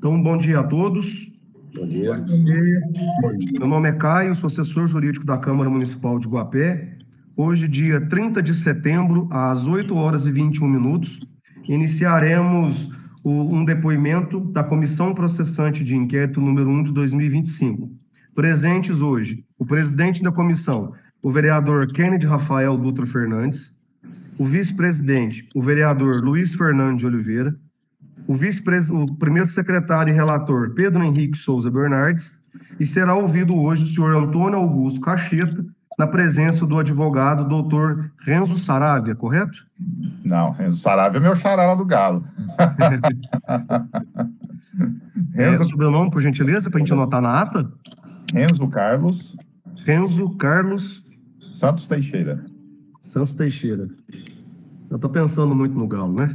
Então, bom dia a todos. Bom dia. Meu nome é Caio, sou assessor jurídico da Câmara Municipal de Guapé. Hoje, dia 30 de setembro, às 8 horas e 21 minutos, iniciaremos um depoimento da Comissão Processante de Inquérito número 1 de 2025. Presentes hoje, o presidente da comissão, o vereador Kennedy Rafael Dutra Fernandes, o vice-presidente, o vereador Luiz Fernando de Oliveira, o primeiro secretário e relator Pedro Henrique Souza Bernardes, e será ouvido hoje o senhor Antônio Augusto Cacheta, na presença do advogado doutor Renzo Saravia, correto? Não, Renzo Saravia é meu xará lá do Galo. Sobrenome, por gentileza, para a gente anotar na ata? Renzo Carlos Santos Teixeira. Santos Teixeira. Eu estou pensando muito no Galo, né?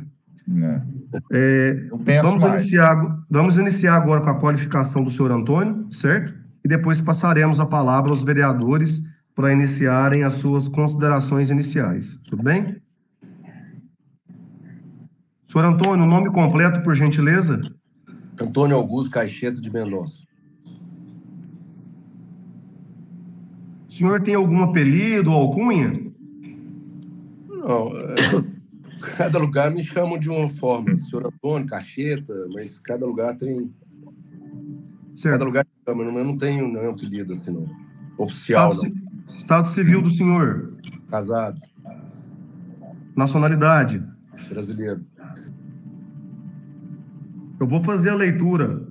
Vamos iniciar agora com a qualificação do senhor Antônio, certo? E depois passaremos a palavra aos vereadores para iniciarem as suas considerações iniciais. Tudo bem? Senhor Antônio, o nome completo, por gentileza? Antônio Augusto Cacheta de Mendonça. O senhor tem algum apelido ou alcunha? Não, cada lugar me chamam de uma forma. Senhor Antônio, Cacheta, mas cada lugar tem... Certo. Cada lugar me chama, eu não tenho nenhum apelido assim, não. Oficial, não. Estado civil do senhor? Casado. Nacionalidade? Brasileiro. Eu vou fazer a leitura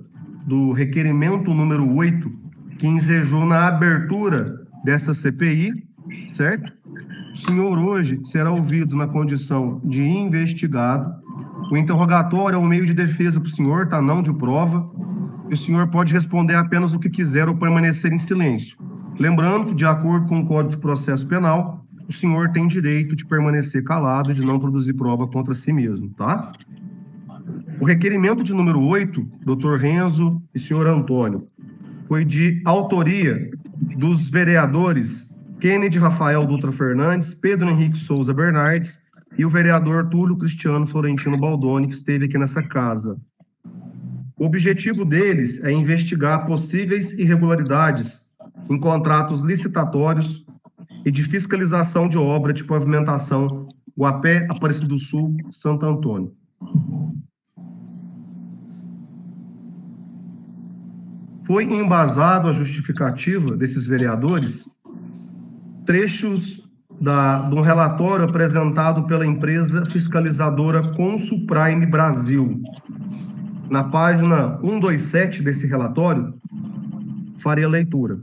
do requerimento número 8, que ensejou na abertura dessa CPI, certo? O senhor hoje será ouvido na condição de investigado. O interrogatório é um meio de defesa para o senhor, tá? Não de prova. E o senhor pode responder apenas o que quiser ou permanecer em silêncio. Lembrando que, de acordo com o Código de Processo Penal, o senhor tem direito de permanecer calado e de não produzir prova contra si mesmo, tá? O requerimento de número 8, doutor Renzo e senhor Antônio, foi de autoria dos vereadores Kennedy Rafael Dutra Fernandes, Pedro Henrique Souza Bernardes e o vereador Túlio Cristiano Florentino Baldoni, que esteve aqui nessa casa. O objetivo deles é investigar possíveis irregularidades em contratos licitatórios e de fiscalização de obra de pavimentação Guapé, Aparecido do Sul, Santo Antônio. Foi embasado a justificativa desses vereadores trechos de um relatório apresentado pela empresa fiscalizadora Consul Prime Brasil. Na página 127 desse relatório, farei a leitura.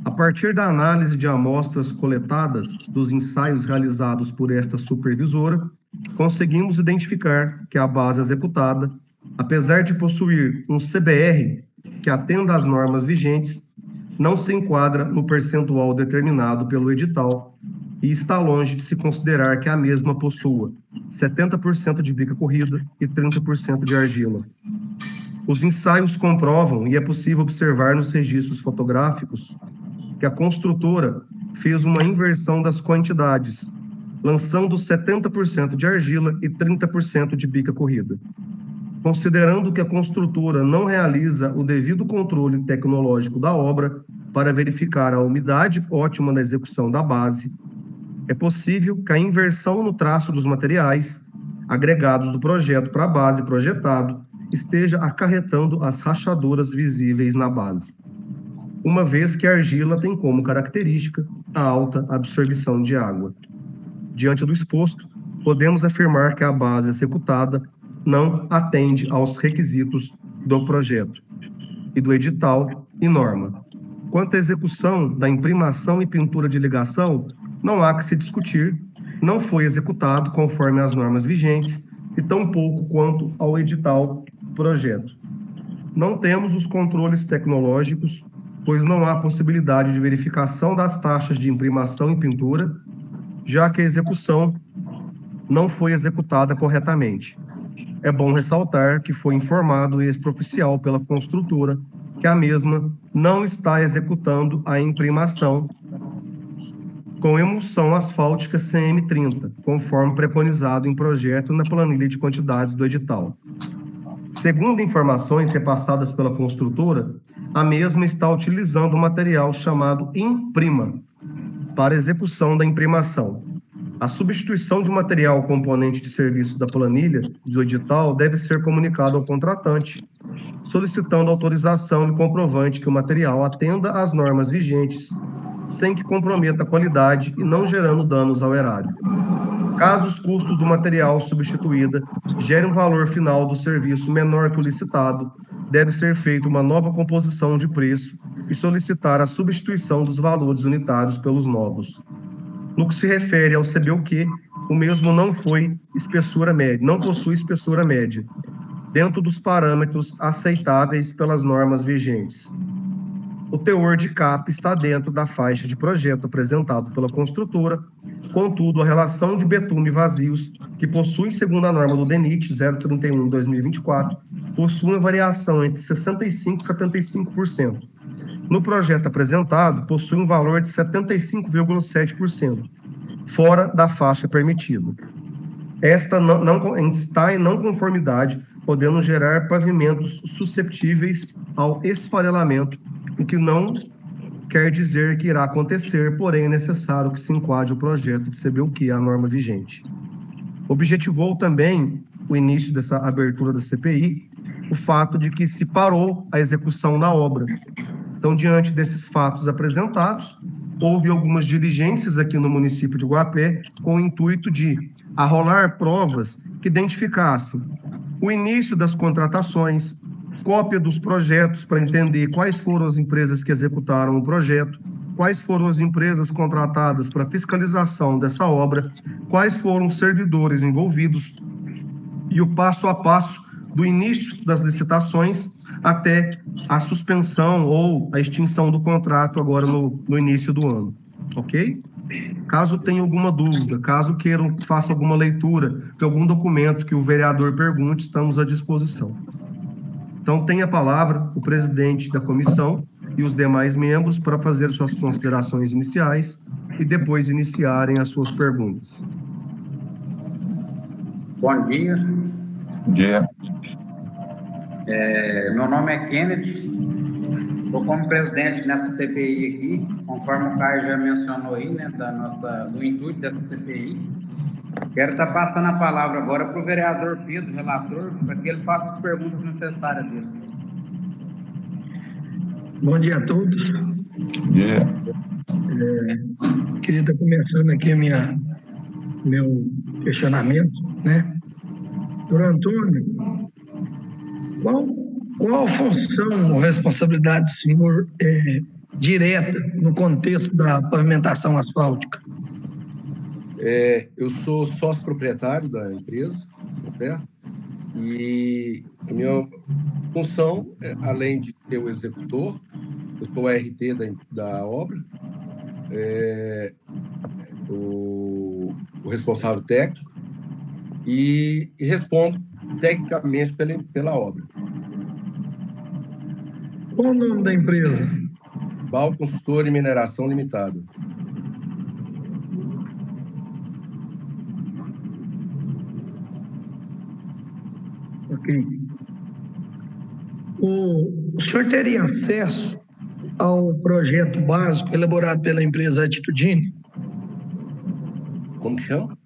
A partir da análise de amostras coletadas dos ensaios realizados por esta supervisora, conseguimos identificar que a base executada, apesar de possuir um CBR que atenda às normas vigentes, não se enquadra no percentual determinado pelo edital e está longe de se considerar que a mesma possua 70% de bica corrida e 30% de argila. Os ensaios comprovam, e é possível observar nos registros fotográficos, que a construtora fez uma inversão das quantidades, lançando 70% de argila e 30% de bica corrida. Considerando que a construtora não realiza o devido controle tecnológico da obra para verificar a umidade ótima da execução da base, é possível que a inversão no traço dos materiais agregados do projeto para a base projetado esteja acarretando as rachaduras visíveis na base, uma vez que a argila tem como característica a alta absorção de água. Diante do exposto, podemos afirmar que a base executada não atende aos requisitos do projeto e do edital e norma. Quanto à execução da imprimação e pintura de ligação, não há que se discutir, não foi executado conforme as normas vigentes e tampouco quanto ao edital projeto. Não temos os controles tecnológicos, pois não há possibilidade de verificação das taxas de imprimação e pintura, já que a execução não foi executada corretamente. É bom ressaltar que foi informado extraoficial pela construtora que a mesma não está executando a imprimação com emulsão asfáltica CM30, conforme preconizado em projeto na planilha de quantidades do edital. Segundo informações repassadas pela construtora, a mesma está utilizando um material chamado Imprima para execução da imprimação. A substituição de um material componente de serviço da planilha do edital deve ser comunicado ao contratante, solicitando autorização e comprovante que o material atenda às normas vigentes, sem que comprometa a qualidade e não gerando danos ao erário. Caso os custos do material substituído gerem um valor final do serviço menor que o licitado, deve ser feita uma nova composição de preço e solicitar a substituição dos valores unitários pelos novos. No que se refere ao CBUQ, o mesmo não possui espessura média, dentro dos parâmetros aceitáveis pelas normas vigentes. O teor de CAP está dentro da faixa de projeto apresentado pela construtora, contudo, a relação de betume vazios, que possui, segundo a norma do DENIT 031/2024, possui uma variação entre 65% e 75%. No projeto apresentado, possui um valor de 75,7%, fora da faixa permitida. Esta está em não conformidade, podendo gerar pavimentos susceptíveis ao esfarelamento, o que não quer dizer que irá acontecer, porém é necessário que se enquadre o projeto de CBUQ à norma vigente. Objetivou também o início dessa abertura da CPI, o fato de que se parou a execução da obra. Então, diante desses fatos apresentados, houve algumas diligências aqui no município de Guapé com o intuito de arrolar provas que identificassem o início das contratações, cópia dos projetos para entender quais foram as empresas que executaram o projeto, quais foram as empresas contratadas para fiscalização dessa obra, quais foram os servidores envolvidos e o passo a passo do início das licitações até a suspensão ou a extinção do contrato agora no início do ano, ok? Caso tenha alguma dúvida, caso queiram que faça alguma leitura de algum documento que o vereador pergunte, estamos à disposição. Então, tem a palavra o presidente da comissão e os demais membros para fazer suas considerações iniciais e depois iniciarem as suas perguntas. Bom dia. Bom dia. Meu nome é Kennedy, estou como presidente nessa CPI aqui, conforme o Caio já mencionou aí, né, do intuito dessa CPI. Quero estar passando a palavra agora para o vereador Pedro, relator, para que ele faça as perguntas necessárias dele. Bom dia a todos. Bom dia. Queria estar começando aqui meu questionamento, né? Doutor Antônio, qual a função ou responsabilidade do senhor direta no contexto da pavimentação asfáltica? Eu sou sócio proprietário da empresa, certo? E a minha função, além de ter o executor, eu sou o RT da obra, o responsável técnico, e respondo tecnicamente pela obra. Qual o nome da empresa? BAL Consultora e Mineração Limitada. Ok. O senhor teria acesso ao projeto básico elaborado pela empresa Atitudine? Como que chama?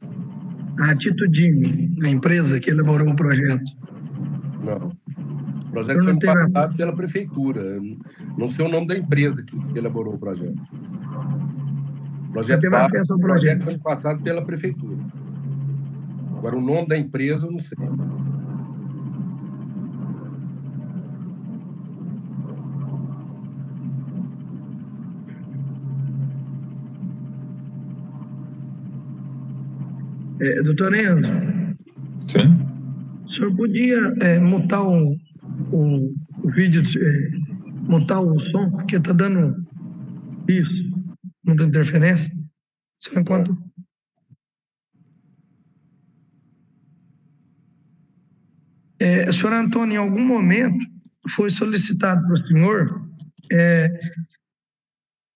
A Atitudine, a empresa que elaborou o projeto. Não. O projeto foi passado pela prefeitura. Não sei o nome da empresa que elaborou o projeto. O projeto foi passado pela prefeitura. Agora, o nome da empresa eu não sei. Doutor Enzo. Sim. O senhor podia mutar o vídeo, mutar o som, porque está dando isso, muita interferência. Só enquanto... Senhor Antônio, em algum momento foi solicitado para o senhor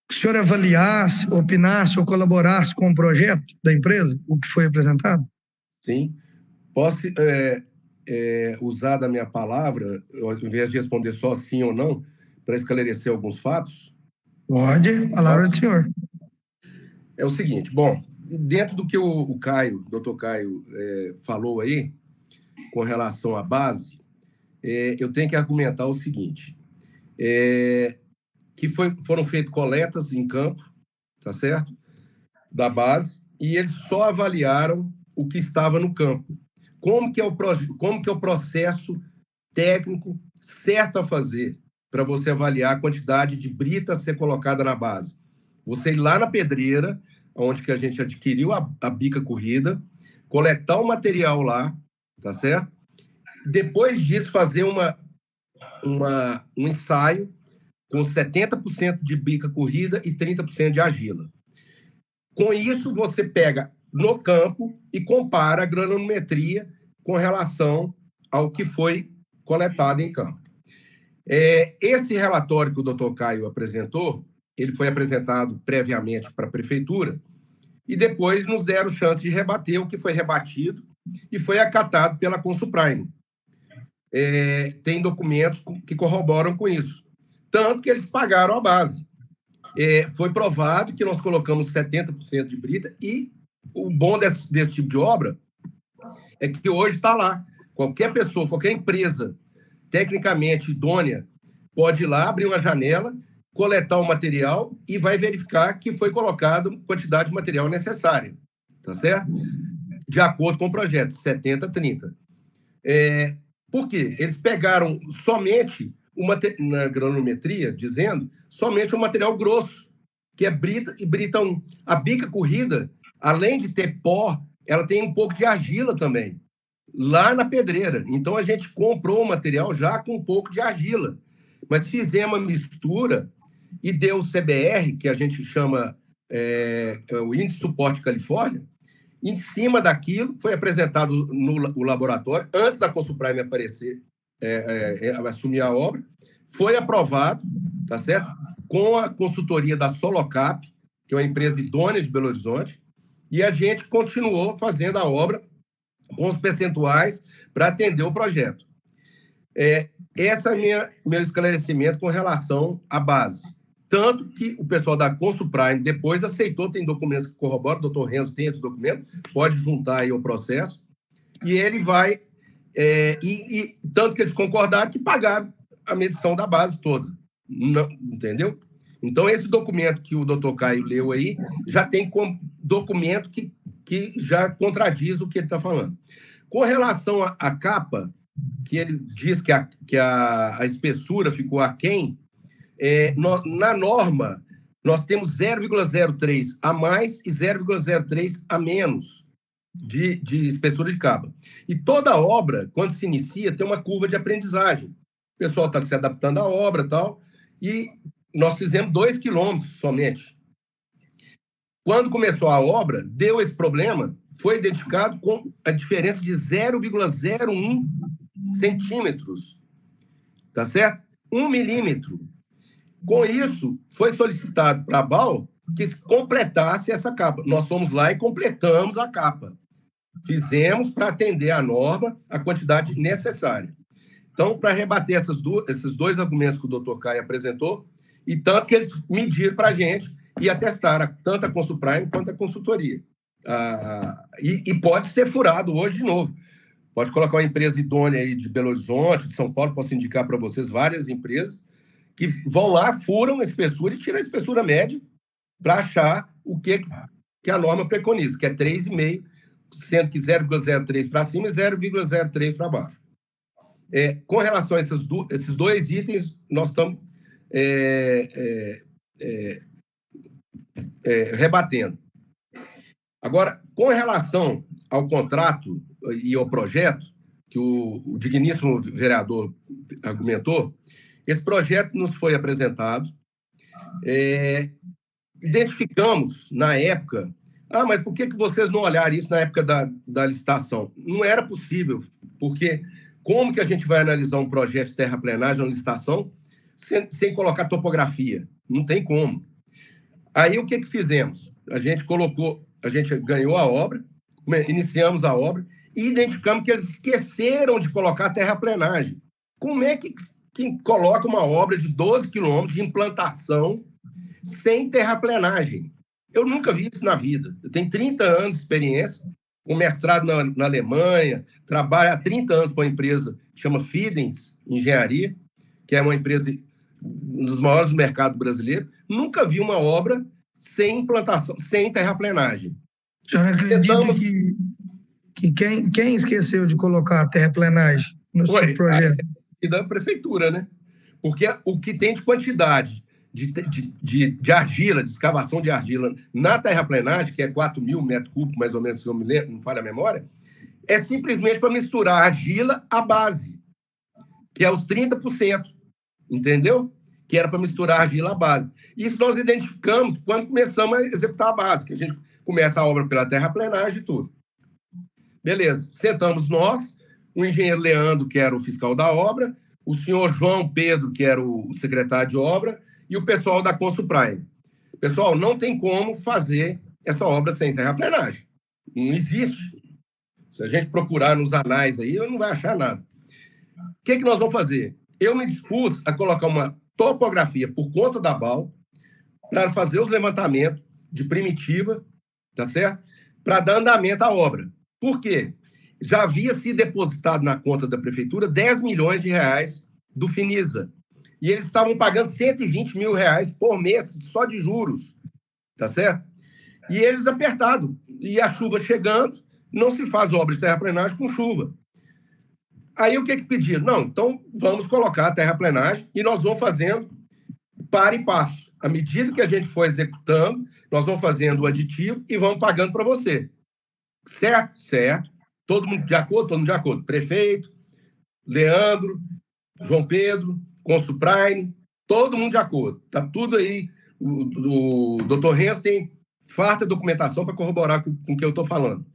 que o senhor avaliasse, opinasse ou colaborasse com o projeto da empresa, o que foi apresentado? Sim. usar da minha palavra, ao invés de responder só sim ou não, para esclarecer alguns fatos? Pode, palavra do senhor. É o seguinte, bom, dentro do que o Caio, o doutor Caio, falou aí, com relação à base, eu tenho que argumentar o seguinte, que foram feitas coletas em campo, tá certo? Da base, e eles só avaliaram o que estava no campo. Como que é o processo técnico certo a fazer para você avaliar a quantidade de brita a ser colocada na base? Você ir lá na pedreira, onde que a gente adquiriu a bica corrida, coletar o material lá, tá certo? Depois disso, fazer um ensaio com 70% de bica corrida e 30% de argila. Com isso, você pega no campo e compara a granulometria com relação ao que foi coletado em campo. Esse relatório que o doutor Caio apresentou, ele foi apresentado previamente para a prefeitura e depois nos deram chance de rebater o que foi rebatido e foi acatado pela Consuprime. Tem documentos que corroboram com isso. Tanto que eles pagaram a base. Foi provado que nós colocamos 70% de brita e o bom desse tipo de obra é que hoje está lá. Qualquer pessoa, qualquer empresa tecnicamente idônea pode ir lá, abrir uma janela, coletar o material e vai verificar que foi colocado a quantidade de material necessária, tá certo? De acordo com o projeto, 70-30. Por quê? Eles pegaram somente na granulometria, dizendo, somente o material grosso, que é brita e brita 1. A bica corrida, além de ter pó, ela tem um pouco de argila também, lá na pedreira. Então, a gente comprou o material já com um pouco de argila. Mas fizemos a mistura e deu o CBR, que a gente chama o Índice de Suporte Califórnia. Em cima daquilo, foi apresentado no laboratório, antes da Consuprime aparecer, assumir a obra, foi aprovado, tá certo? Com a consultoria da Solocap, que é uma empresa idônea de Belo Horizonte, e a gente continuou fazendo a obra com os percentuais para atender o projeto. Esse é meu esclarecimento com relação à base. Tanto que o pessoal da Consuprime depois aceitou, tem documentos que corroboram, o doutor Renzo tem esse documento, pode juntar aí o processo, e ele vai... tanto que eles concordaram que pagaram a medição da base toda. Não, entendeu? Então, esse documento que o doutor Caio leu aí, já tem documento que já contradiz o que ele está falando. Com relação à capa, que ele diz que a espessura ficou aquém, na norma, nós temos 0,03 a mais e 0,03 a menos de espessura de capa. E toda obra, quando se inicia, tem uma curva de aprendizagem. O pessoal está se adaptando à obra e tal, e nós fizemos 2 quilômetros somente. Quando começou a obra, deu esse problema, foi identificado com a diferença de 0,01 centímetros, tá certo? 1 milímetro. Com isso, foi solicitado para a BAL que se completasse essa capa. Nós fomos lá e completamos a capa. Fizemos para atender a norma a quantidade necessária. Então, para rebater esses dois argumentos que o doutor Caio apresentou, e tanto que eles mediram para a gente e atestaram tanto a Consuprime quanto a consultoria. E pode ser furado hoje de novo. Pode colocar uma empresa idônea aí de Belo Horizonte, de São Paulo, posso indicar para vocês várias empresas que vão lá, furam a espessura e tiram a espessura média para achar o que a norma preconiza, que é 3,5, sendo que 0,03 para cima e 0,03 para baixo. Com relação a esses dois itens, nós estamos rebatendo. Agora, com relação ao contrato e ao projeto, que o digníssimo vereador argumentou, esse projeto nos foi apresentado, identificamos na época, mas por que vocês não olharam isso na época da licitação? Não era possível, porque como que a gente vai analisar um projeto de terraplenagem na licitação sem colocar topografia? Não tem como. Aí o que fizemos? A gente ganhou a obra, iniciamos a obra e identificamos que eles esqueceram de colocar terraplenagem. Como é que coloca uma obra de 12 quilômetros de implantação sem terraplenagem? Eu nunca vi isso na vida. Eu tenho 30 anos de experiência, um mestrado na Alemanha, trabalho há 30 anos para uma empresa que chama Fidens Engenharia, que é uma empresa um dos maiores do mercado brasileiro. Nunca vi uma obra sem implantação, sem terraplenagem. O senhor acredita que quem esqueceu de colocar a terraplenagem no seu projeto? E da prefeitura, né? Porque o que tem de quantidade de argila, de escavação de argila na terraplenagem, que é 4.000 metros cúbicos, mais ou menos, se eu me lembro, não falha a memória, é simplesmente para misturar a argila à base, que é os 30%, entendeu? Que era para misturar a argila à base. Isso nós identificamos quando começamos a executar a base, que a gente começa a obra pela terraplenagem e tudo. Beleza, sentamos nós, o engenheiro Leandro, que era o fiscal da obra, o senhor João Pedro, que era o secretário de obra, e o pessoal da Consuprime. Pessoal, não tem como fazer essa obra sem terraplenagem. Não existe. Se a gente procurar nos anais aí, não vai achar nada. O que nós vamos fazer? Eu me dispus a colocar uma topografia por conta da BAL para fazer os levantamentos de primitiva, tá certo? Para dar andamento à obra. Por quê? Já havia sido depositado na conta da prefeitura 10 milhões de reais do Finisa. E eles estavam pagando 120 mil reais por mês só de juros, tá certo? E eles apertados. E a chuva chegando, não se faz obra de terraplenagem com chuva. Aí o que pediram? Não, então vamos colocar a terraplenagem e nós vamos fazendo para e passo. À medida que a gente for executando, nós vamos fazendo o aditivo e vamos pagando para você. Certo? Certo. Todo mundo de acordo? Todo mundo de acordo. Prefeito, Leandro, João Pedro, Consuprime, todo mundo de acordo. Está tudo aí. O doutor Renzo tem farta documentação para corroborar com o que eu estou falando.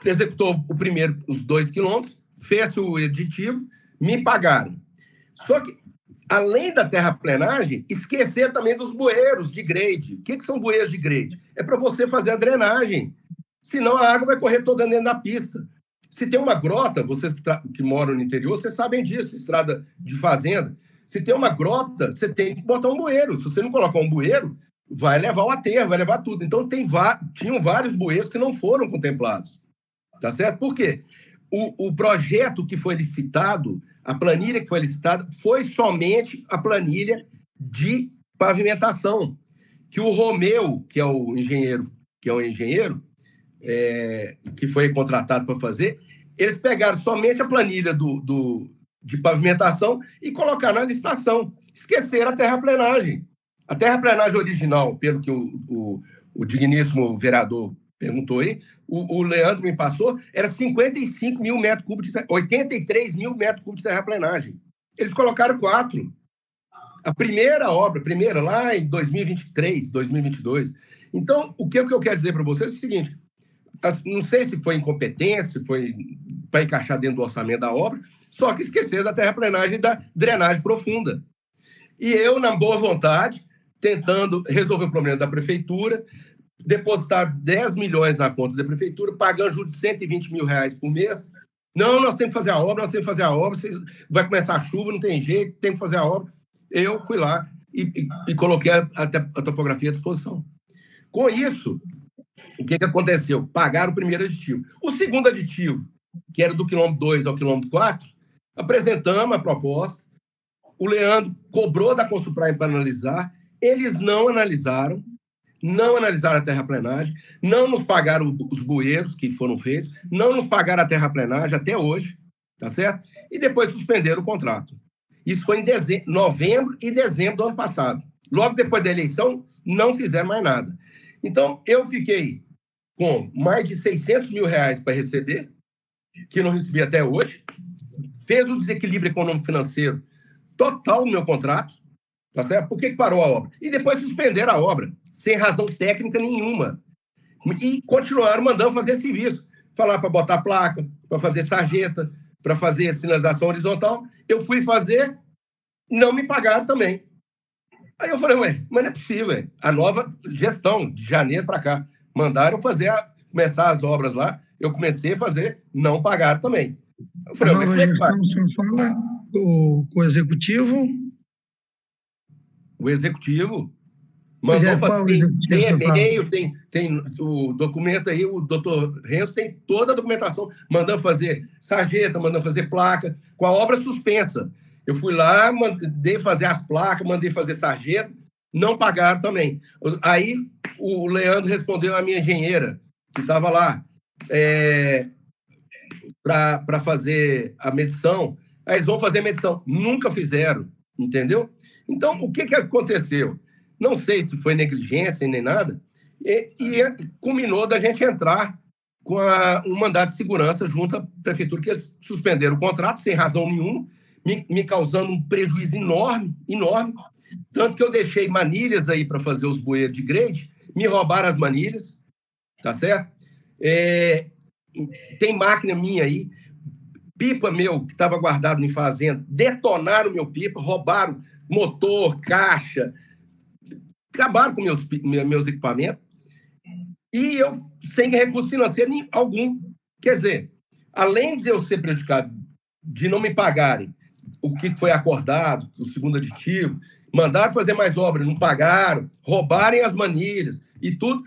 Executou os 2 quilômetros, fez o aditivo, me pagaram. Só que, além da terraplenagem, esquecer também dos bueiros de grade. O que são bueiros de grade? É para você fazer a drenagem. Senão a água vai correr toda dentro da pista. Se tem uma grota, vocês que moram no interior, vocês sabem disso, estrada de fazenda. Se tem uma grota, você tem que botar um bueiro. Se você não colocar um bueiro, vai levar o aterro, vai levar tudo. Então, tinham vários bueiros que não foram contemplados. Tá certo? Por quê? O projeto que foi licitado, a planilha que foi licitada, foi somente a planilha de pavimentação. Que o Romeu, que é o engenheiro, que foi contratado para fazer, eles pegaram somente a planilha de pavimentação e colocaram na licitação. Esqueceram a terraplenagem. A terraplenagem original, pelo que o digníssimo vereador perguntou aí, o Leandro me passou, era 55 mil metros cúbicos, 83 mil metros cúbicos de terraplenagem. Eles colocaram 4. A primeira obra, lá em 2023, 2022. Então, o que eu quero dizer para vocês é o seguinte, não sei se foi incompetência, foi para encaixar dentro do orçamento da obra, só que esqueceram da terraplenagem e da drenagem profunda. E eu, na boa vontade, tentando resolver o problema da prefeitura, depositar 10 milhões na conta da prefeitura, pagando juros de 120 mil reais por mês. Não, nós temos que fazer a obra, vai começar a chuva, não tem jeito, tem que fazer a obra. Eu fui lá e coloquei a topografia à disposição. Com isso, o que aconteceu? Pagaram o primeiro aditivo. O segundo aditivo, que era do quilômetro 2 ao quilômetro 4, apresentamos a proposta, o Leandro cobrou da Consuprime para analisar, eles não analisaram a terraplenagem, não nos pagaram os bueiros que foram feitos, não nos pagaram a terraplenagem até hoje, tá certo? E depois suspenderam o contrato. Isso foi em novembro e dezembro do ano passado. Logo depois da eleição, não fizeram mais nada. Então, eu fiquei com mais de 600 mil reais para receber, que não recebi até hoje, fez o desequilíbrio econômico-financeiro total no meu contrato, tá certo? Por que parou a obra? E depois suspenderam a obra, sem razão técnica nenhuma. E continuaram mandando fazer serviço. Falar para botar placa, para fazer sarjeta, para fazer sinalização horizontal. Eu fui fazer, não me pagaram também. Aí eu falei, mas não é possível. A nova gestão, de janeiro para cá, mandaram fazer começar as obras lá, eu comecei a fazer, não pagaram também. Eu falei, a nova gestão, o senhor fala, o executivo? O executivo mandou fazer, tem e-mail, tem o documento aí, o doutor Renzo tem toda a documentação, mandando fazer sarjeta, mandando fazer placa, com a obra suspensa. Eu fui lá, mandei fazer as placas, mandei fazer sarjeta, não pagaram também. Aí o Leandro respondeu à minha engenheira, que estava lá, para fazer a medição. Aí eles vão fazer a medição. Nunca fizeram, entendeu? Então, o que aconteceu? Não sei se foi negligência nem nada, e culminou da gente entrar com um mandato de segurança junto à prefeitura, que eles suspenderam o contrato sem razão nenhuma, me causando um prejuízo enorme, enorme. Tanto que eu deixei manilhas aí para fazer os bueiros de grade, me roubaram as manilhas, tá certo? Tem máquina minha aí, pipa meu que estava guardado em fazenda, detonaram meu pipa, roubaram motor, caixa, acabaram com meus equipamentos, e eu sem recurso financeiro algum. Quer dizer, além de eu ser prejudicado, de não me pagarem o que foi acordado, o segundo aditivo, mandaram fazer mais obras, não pagaram, roubarem as manilhas e tudo,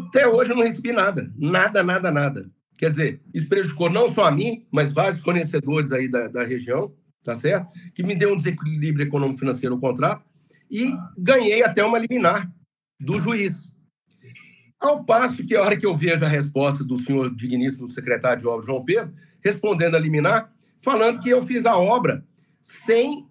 até hoje eu não recebi nada. Nada. Quer dizer, isso prejudicou não só a mim, mas vários fornecedores aí da região, tá certo? Que me deu um desequilíbrio econômico-financeiro no contrato, e ganhei até uma liminar do juiz. Ao passo que, a hora que eu vejo a resposta do senhor digníssimo secretário de obras, João Pedro, respondendo a liminar, falando que eu fiz a obra sem,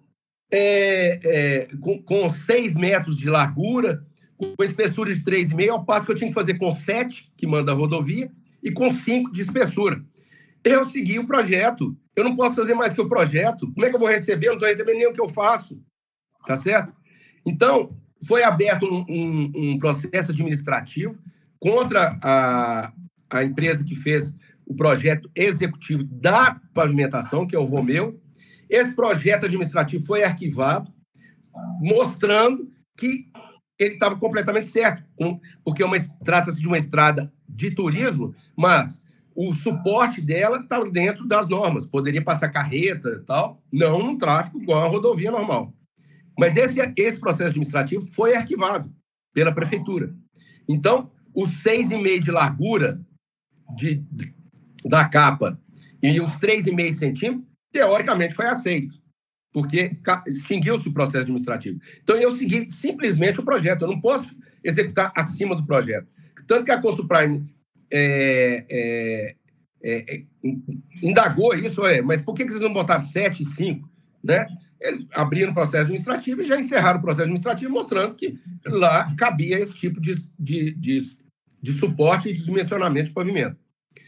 com 6 metros de largura, com espessura de 3,5, ao passo que eu tinha que fazer com 7, que manda a rodovia, e com 5 de espessura. Eu segui o projeto. Eu não posso fazer mais que o projeto. Como é que eu vou receber? Eu não estou recebendo nem o que eu faço. Tá certo? Então, foi aberto um processo administrativo contra a empresa que fez o projeto executivo da pavimentação, que é o Romeu. Esse projeto administrativo foi arquivado, mostrando que ele estava completamente certo, porque trata-se de uma estrada de turismo, mas o suporte dela estava dentro das normas, poderia passar carreta e tal, não um tráfego igual a rodovia normal. Mas esse processo administrativo foi arquivado pela prefeitura. Então, os 6,5 de largura da capa e os 3,5 centímetros, teoricamente, foi aceito, porque extinguiu-se o processo administrativo. Então, eu segui simplesmente o projeto. Eu não posso executar acima do projeto. Tanto que a Consuprime indagou isso, mas por que vocês não botaram 7 e 5, né? Eles abriram o processo administrativo e já encerraram o processo administrativo, mostrando que lá cabia esse tipo de suporte e de dimensionamento de pavimento.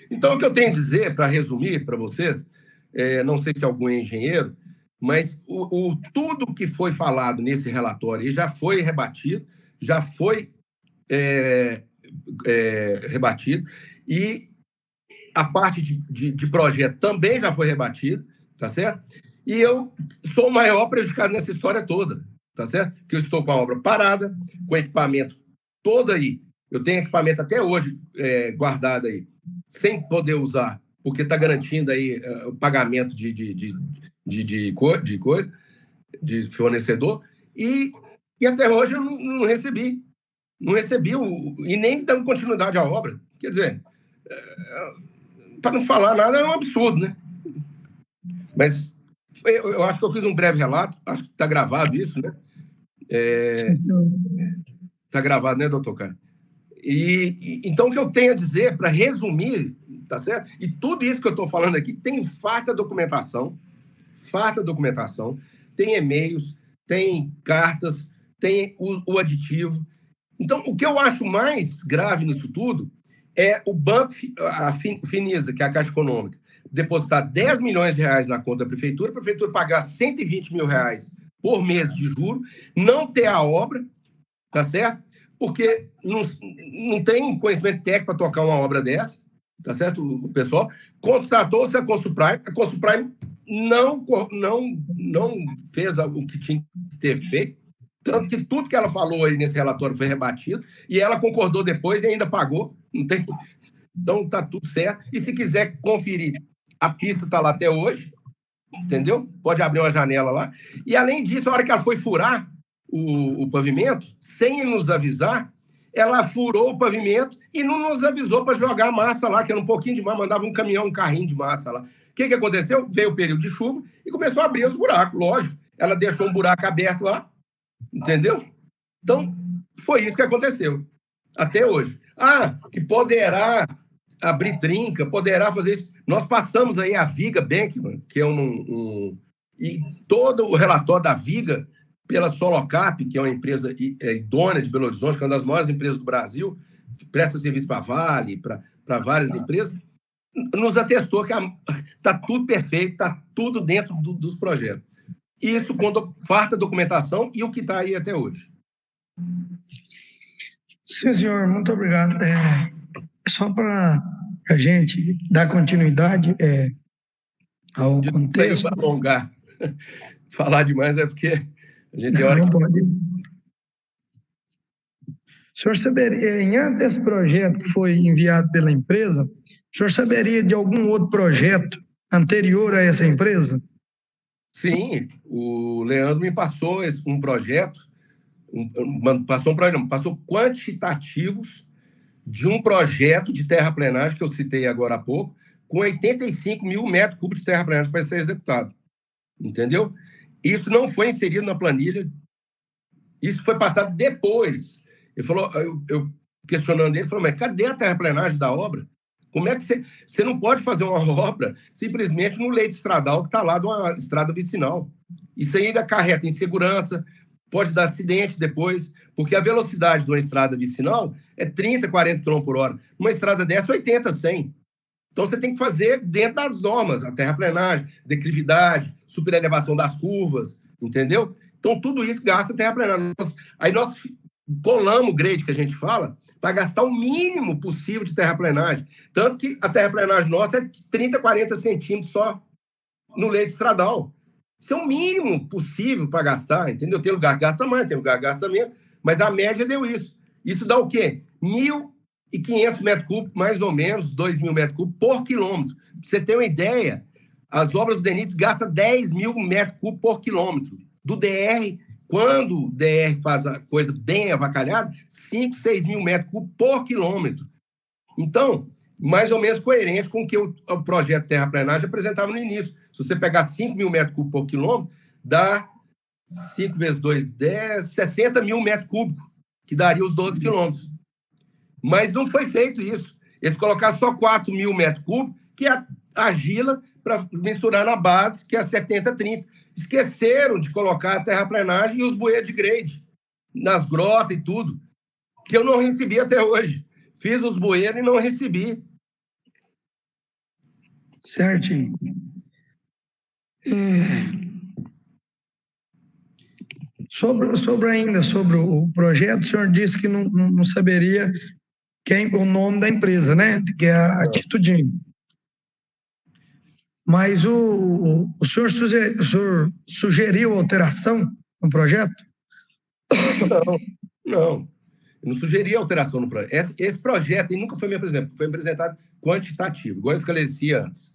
Então, o que eu tenho a dizer, para resumir para vocês, não sei se algum é engenheiro, mas tudo que foi falado nesse relatório já foi rebatido, rebatido, e a parte de projeto também já foi rebatida, tá certo? E eu sou o maior prejudicado nessa história toda, tá certo? Porque eu estou com a obra parada, com o equipamento todo aí. Eu tenho equipamento até hoje guardado aí, sem poder usar, porque está garantindo aí o pagamento de fornecedor, e até hoje eu não recebi. Não recebi e nem dando continuidade à obra. Quer dizer, para não falar nada, é um absurdo, né? Mas eu acho que eu fiz um breve relato, acho que está gravado isso, né? Está gravado, né, doutor Caio? Então, o que eu tenho a dizer, para resumir, tá certo? E tudo isso que eu estou falando aqui tem farta documentação, tem e-mails, tem cartas, tem o aditivo. Então, o que eu acho mais grave nisso tudo é o banco, a Finisa, que é a Caixa Econômica, depositar 10 milhões de reais na conta da prefeitura, a prefeitura pagar 120 mil reais por mês de juro, não ter a obra, tá certo? Porque não tem conhecimento técnico para tocar uma obra dessa, tá certo? O pessoal contratou-se a Consuprime não fez o que tinha que ter feito, tanto que tudo que ela falou aí nesse relatório foi rebatido, e ela concordou depois e ainda pagou. Então, está tudo certo. E se quiser conferir, a pista está lá até hoje, entendeu? Pode abrir uma janela lá. E, além disso, a hora que ela foi furar o pavimento, sem nos avisar, ela furou o pavimento e não nos avisou para jogar a massa lá, que era um pouquinho de massa, mandava um caminhão, um carrinho de massa lá. O que aconteceu? Veio o período de chuva e começou a abrir os buracos, lógico. Ela deixou um buraco aberto lá, entendeu? Então, foi isso que aconteceu, até hoje. Que poderá abrir trinca, poderá fazer isso. Nós passamos aí a Viga Beckman, que é e todo o relatório da Viga, pela Solocap, que é uma empresa idônea de Belo Horizonte, que é uma das maiores empresas do Brasil, presta serviço para a Vale, para várias empresas, nos atestou que está tudo perfeito, está tudo dentro dos projetos. Isso com farta documentação e o que está aí até hoje. Sim, senhor, muito obrigado. Só para a gente dar continuidade ao contexto... Para alongar, falar demais é porque a gente tem hora não que... pode. O senhor saberia, em antes desse projeto que foi enviado pela empresa, o senhor saberia de algum outro projeto anterior a essa empresa? Sim, o Leandro me passou um projeto, passou quantitativos de um projeto de terraplenagem que eu citei agora há pouco, com 85 mil metros cúbicos de terraplenagem para ser executado. Entendeu? Isso não foi inserido na planilha, isso foi passado depois. Ele falou, eu questionando ele, falou, mas cadê a terraplenagem da obra? Como é que você não pode fazer uma obra simplesmente no leito estradal que está lá de uma estrada vicinal? Isso aí acarreta insegurança, pode dar acidente depois, porque a velocidade de uma estrada vicinal é 30, 40 km por hora. Uma estrada dessa, 80, 100. Então, você tem que fazer dentro das normas, a terraplenagem, declividade, superelevação das curvas, entendeu? Então, tudo isso gasta terraplenagem. Aí nós colamos o grade que a gente fala para gastar o mínimo possível de terraplenagem. Tanto que a terraplenagem nossa é 30, 40 centímetros só no leito estradal. Isso é o mínimo possível para gastar, entendeu? Tem lugar que gasta mais, tem lugar que gasta menos, mas a média deu isso. Isso dá o quê? 1.500 metros cúbicos, mais ou menos, 2.000 metros cúbicos por quilômetro. Para você ter uma ideia, as obras do DENIT gastam 10 mil metros cúbicos por quilômetro. Do DR, quando o DR faz a coisa bem avacalhada, 5, 6 mil metros cúbicos por quilômetro. Então, mais ou menos coerente com o que o projeto terraplenagem apresentava no início. Se você pegar 5 mil metros cúbicos por quilômetro, dá 5 vezes 2, 10, 60 mil metros cúbicos, que daria os 12 quilômetros. Mas não foi feito isso. Eles colocaram só 4 mil metros cúbicos, que é a argila para misturar na base, que é a 70-30. Esqueceram de colocar a terraplenagem e os bueiros de grade, nas grotas e tudo, que eu não recebi até hoje. Fiz os bueiros e não recebi. Certinho. Sobre o projeto, o senhor disse que não saberia o nome da empresa, né? Que é a Atitudinho. Mas o senhor sugeriu alteração no projeto? Não. Eu não sugeri alteração no projeto. Esse projeto nunca foi me apresentado. Foi apresentado quantitativo, igual eu esclareci antes.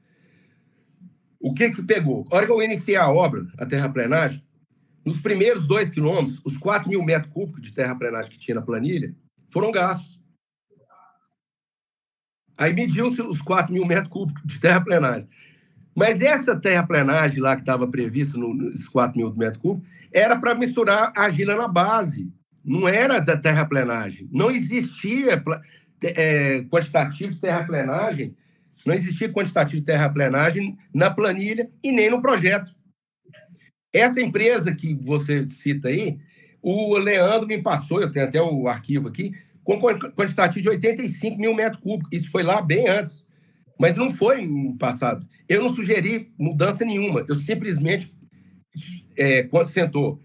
O que pegou? A hora que eu iniciei a obra, a terraplenagem, nos primeiros 2 quilômetros, os 4 mil metros cúbicos de terraplenagem que tinha na planilha foram gastos. Aí mediu-se os 4 mil metros cúbicos de terraplenagem. Mas essa terraplenagem lá que estava prevista nos 4 mil metros cúbicos era para misturar argila na base. Não era da terraplenagem. Não existia quantitativo de terraplenagem. Não existia quantitativo de terraplenagem na planilha e nem no projeto. Essa empresa que você cita aí, o Leandro me passou, eu tenho até o arquivo aqui, com quantitativo de 85 mil metros cúbicos. Isso foi lá bem antes. Mas não foi no passado. Eu não sugeri mudança nenhuma. Eu simplesmente, quando sentou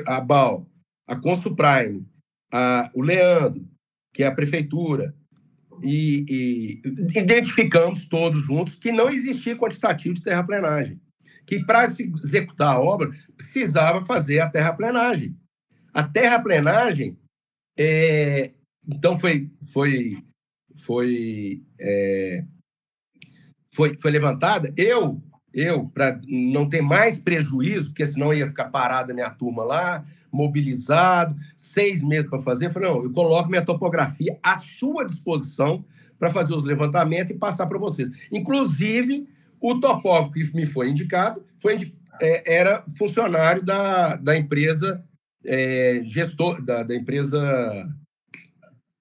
a BAL, a Consuprime, o Leandro, que é a prefeitura, e identificamos todos juntos que não existia quantitativo de terraplenagem. Que para se executar a obra, precisava fazer a terraplenagem. A terraplenagem, então foi foi levantada, eu para não ter mais prejuízo, porque senão ia ficar parada a minha turma lá, mobilizado, 6 meses para fazer, eu falei, não, eu coloco minha topografia à sua disposição para fazer os levantamentos e passar para vocês. Inclusive, o topógrafo que me foi indicado era funcionário da empresa, gestor da empresa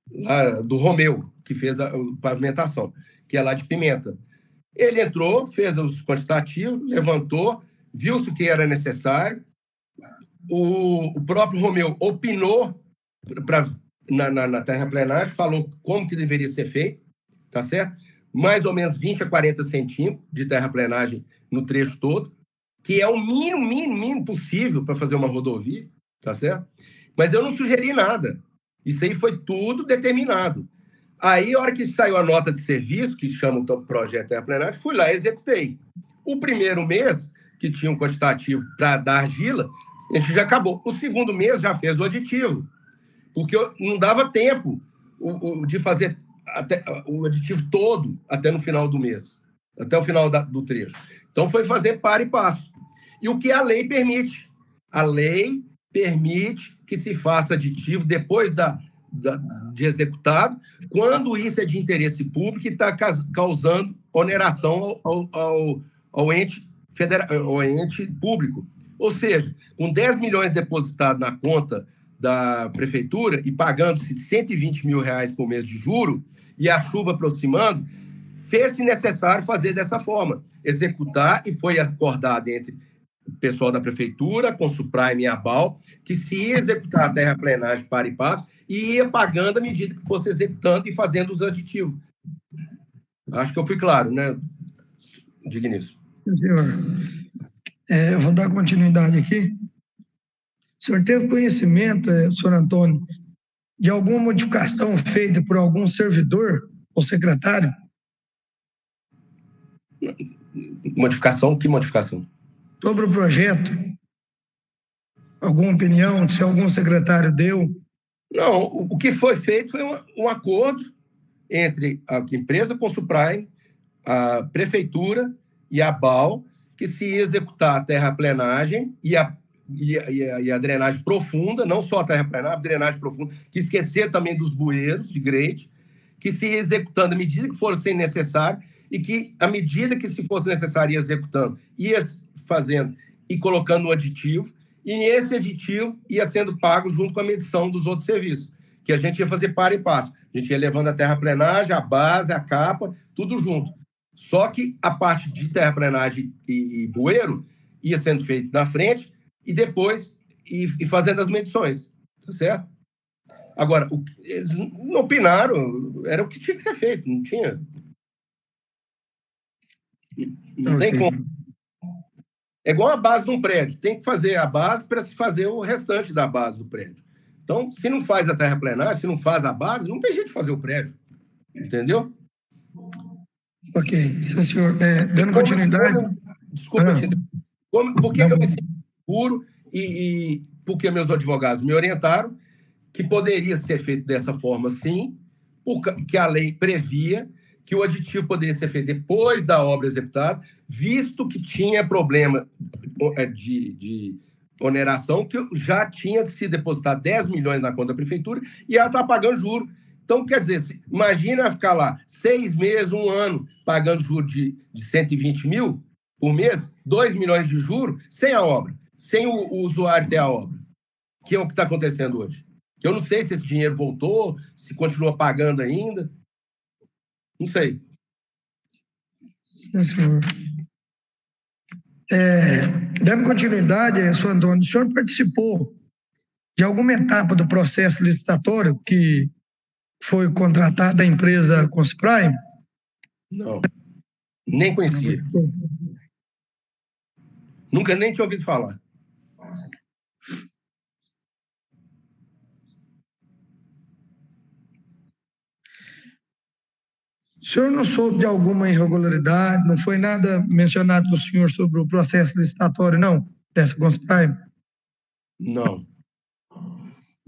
lá do Romeu, que fez a pavimentação, que é lá de Pimenta. Ele entrou, fez os quantitativos, levantou, viu-se o que era necessário. O próprio Romeu opinou na terraplenagem, falou como que deveria ser feito, tá certo? Mais ou menos 20 a 40 centímetros de terraplenagem no trecho todo, que é o mínimo possível para fazer uma rodovia, tá certo? Mas eu não sugeri nada. Isso aí foi tudo determinado. Aí, a hora que saiu a nota de serviço, que chama o projeto terraplenagem, fui lá e executei. O primeiro mês, que tinha um quantitativo para dar argila, a gente já acabou. O segundo mês já fez o aditivo, porque não dava tempo de fazer o aditivo todo até no final do mês, até o final do trecho. Então, foi fazer para e passo. E o que a lei permite? A lei permite que se faça aditivo depois de executado, quando isso é de interesse público e está causando oneração ao ente público. Ou seja, com 10 milhões depositados na conta da prefeitura e pagando-se R$120 mil por mês de juro e a chuva aproximando, fez-se necessário fazer dessa forma, executar, e foi acordado entre o pessoal da prefeitura, com Consuprime e Abal, que se ia executar a terraplenagem para e passo e ia pagando à medida que fosse executando e fazendo os aditivos. Acho que eu fui claro, né, Digníssimo? Sim, senhor. Eu vou dar continuidade aqui. O senhor teve conhecimento, senhor Antônio, de alguma modificação feita por algum servidor ou secretário? Modificação? Que modificação? Sobre o projeto. Alguma opinião, se algum secretário deu? Não, o que foi feito foi um acordo entre a empresa Consuprime, a prefeitura e a BAL, que se ia executar a terraplenagem e a drenagem profunda, não só a terraplenagem, a drenagem profunda, que esquecer também dos bueiros de grade, que se ia executando à medida que fosse necessário e que, à medida que se fosse necessário, ia executando, ia fazendo e colocando o aditivo, e esse aditivo ia sendo pago junto com a medição dos outros serviços, que a gente ia fazer para e passo. A gente ia levando a terraplenagem, a base, a capa, tudo junto. Só que a parte de terraplenagem e bueiro ia sendo feito na frente e depois e fazendo as medições, tá certo? Agora, eles não opinaram, era o que tinha que ser feito, não tinha. Não tem como. É igual a base de um prédio, tem que fazer a base para se fazer o restante da base do prédio. Então, se não faz a terraplenagem, se não faz a base, não tem jeito de fazer o prédio. Entendeu? Ok. Sim, senhor. Dando continuidade... Desculpa, por que eu me sinto seguro e porque meus advogados me orientaram que poderia ser feito dessa forma, sim, porque a lei previa que o aditivo poderia ser feito depois da obra executada, visto que tinha problema de oneração, que já tinha se depositado 10 milhões na conta da prefeitura e ela está pagando juro. Então, quer dizer, imagina ficar lá 6 meses, 1 ano, pagando juro de 120 mil por mês, 2 milhões de juros, sem a obra, sem o usuário ter a obra, que é o que está acontecendo hoje. Eu não sei se esse dinheiro voltou, se continua pagando ainda. Não sei. Sim, senhor. Dando continuidade, senhor Antônio, o senhor participou de alguma etapa do processo licitatório que foi contratada a empresa Consuprime? Não. Nem conhecia. Nunca nem tinha ouvido falar. O senhor não soube de alguma irregularidade? Não foi nada mencionado do senhor sobre o processo licitatório, não? Dessa Consuprime? Não.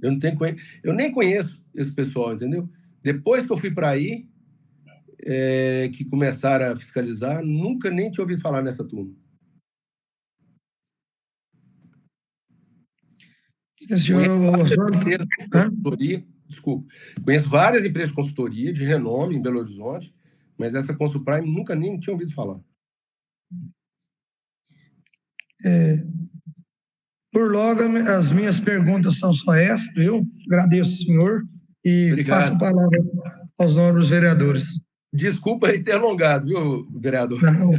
Eu nem conheço esse pessoal, entendeu? Depois que eu fui para aí, que começaram a fiscalizar, nunca nem tinha ouvido falar nessa turma. Conheço várias empresas de consultoria de renome em Belo Horizonte, mas essa Consulprime nunca nem tinha ouvido falar. Por logo, as minhas perguntas são só essas, viu? Agradeço, senhor, e Obrigado. passo a palavra aos nobres vereadores. Desculpa aí ter alongado, viu, vereador? Não.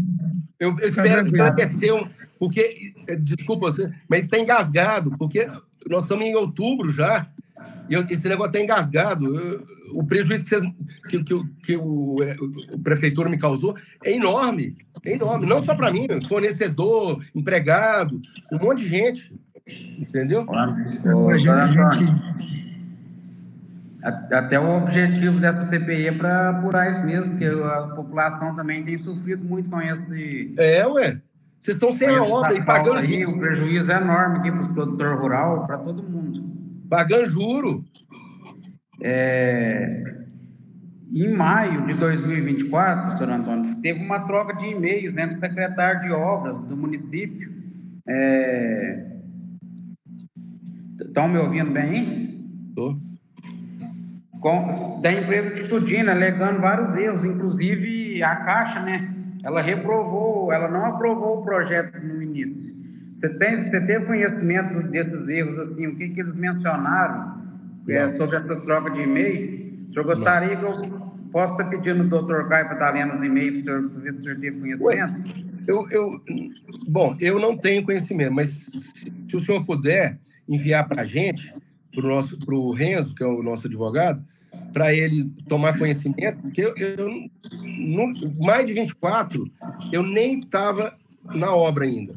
Eu espero esclarecer, porque, desculpa você, mas está engasgado, porque nós estamos em outubro já, e esse negócio está engasgado. O prejuízo que a prefeitura me causou é enorme, não só para mim, fornecedor, empregado, um monte de gente, entendeu? Até o objetivo dessa CPI é para apurar isso mesmo, que a população também tem sofrido muito com esse... Vocês estão sem a obra e pagando aí, o prejuízo é enorme aqui para os produtores rurais, para todo mundo. Pagando juro. Em maio de 2024, senhor Antônio, teve uma troca de e-mails entre o secretário de obras do município. Estão me ouvindo bem, hein? Estou. Da empresa Titudina, alegando vários erros, inclusive a Caixa, né? Ela não aprovou o projeto no início. Você teve conhecimento desses erros, assim, o que eles mencionaram sobre essas trocas de e-mail? O senhor gostaria que eu possa estar pedindo ao doutor Caio para estar lendo os e-mails para ver se o senhor teve conhecimento? Bom, eu não tenho conhecimento, mas se o senhor puder enviar para a gente, para o Renzo, que é o nosso advogado, para ele tomar conhecimento, porque mais de 24, eu nem estava na obra ainda.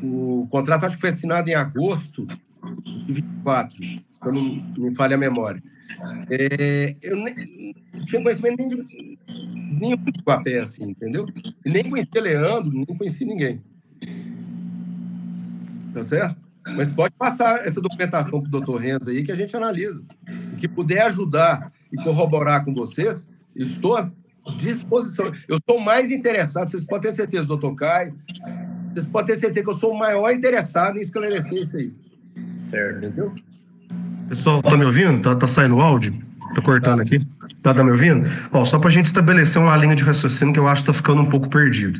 O contrato acho que foi assinado em agosto de 24, se eu não me falha a memória. Eu não tinha conhecimento nenhum do Guapé, assim, entendeu? E nem conheci Leandro, nem conheci ninguém. Tá certo? Mas pode passar essa documentação para o doutor Renzo aí, que a gente analisa. O que puder ajudar e corroborar com vocês, estou à disposição. Eu sou mais interessado, vocês podem ter certeza, doutor Caio, vocês podem ter certeza que eu sou o maior interessado em esclarecer isso aí. Certo. Entendeu? Pessoal, tá me ouvindo? Tá saindo o áudio? Tô cortando aqui. Tá me ouvindo? Só para a gente estabelecer uma linha de raciocínio que eu acho que tá ficando um pouco perdido.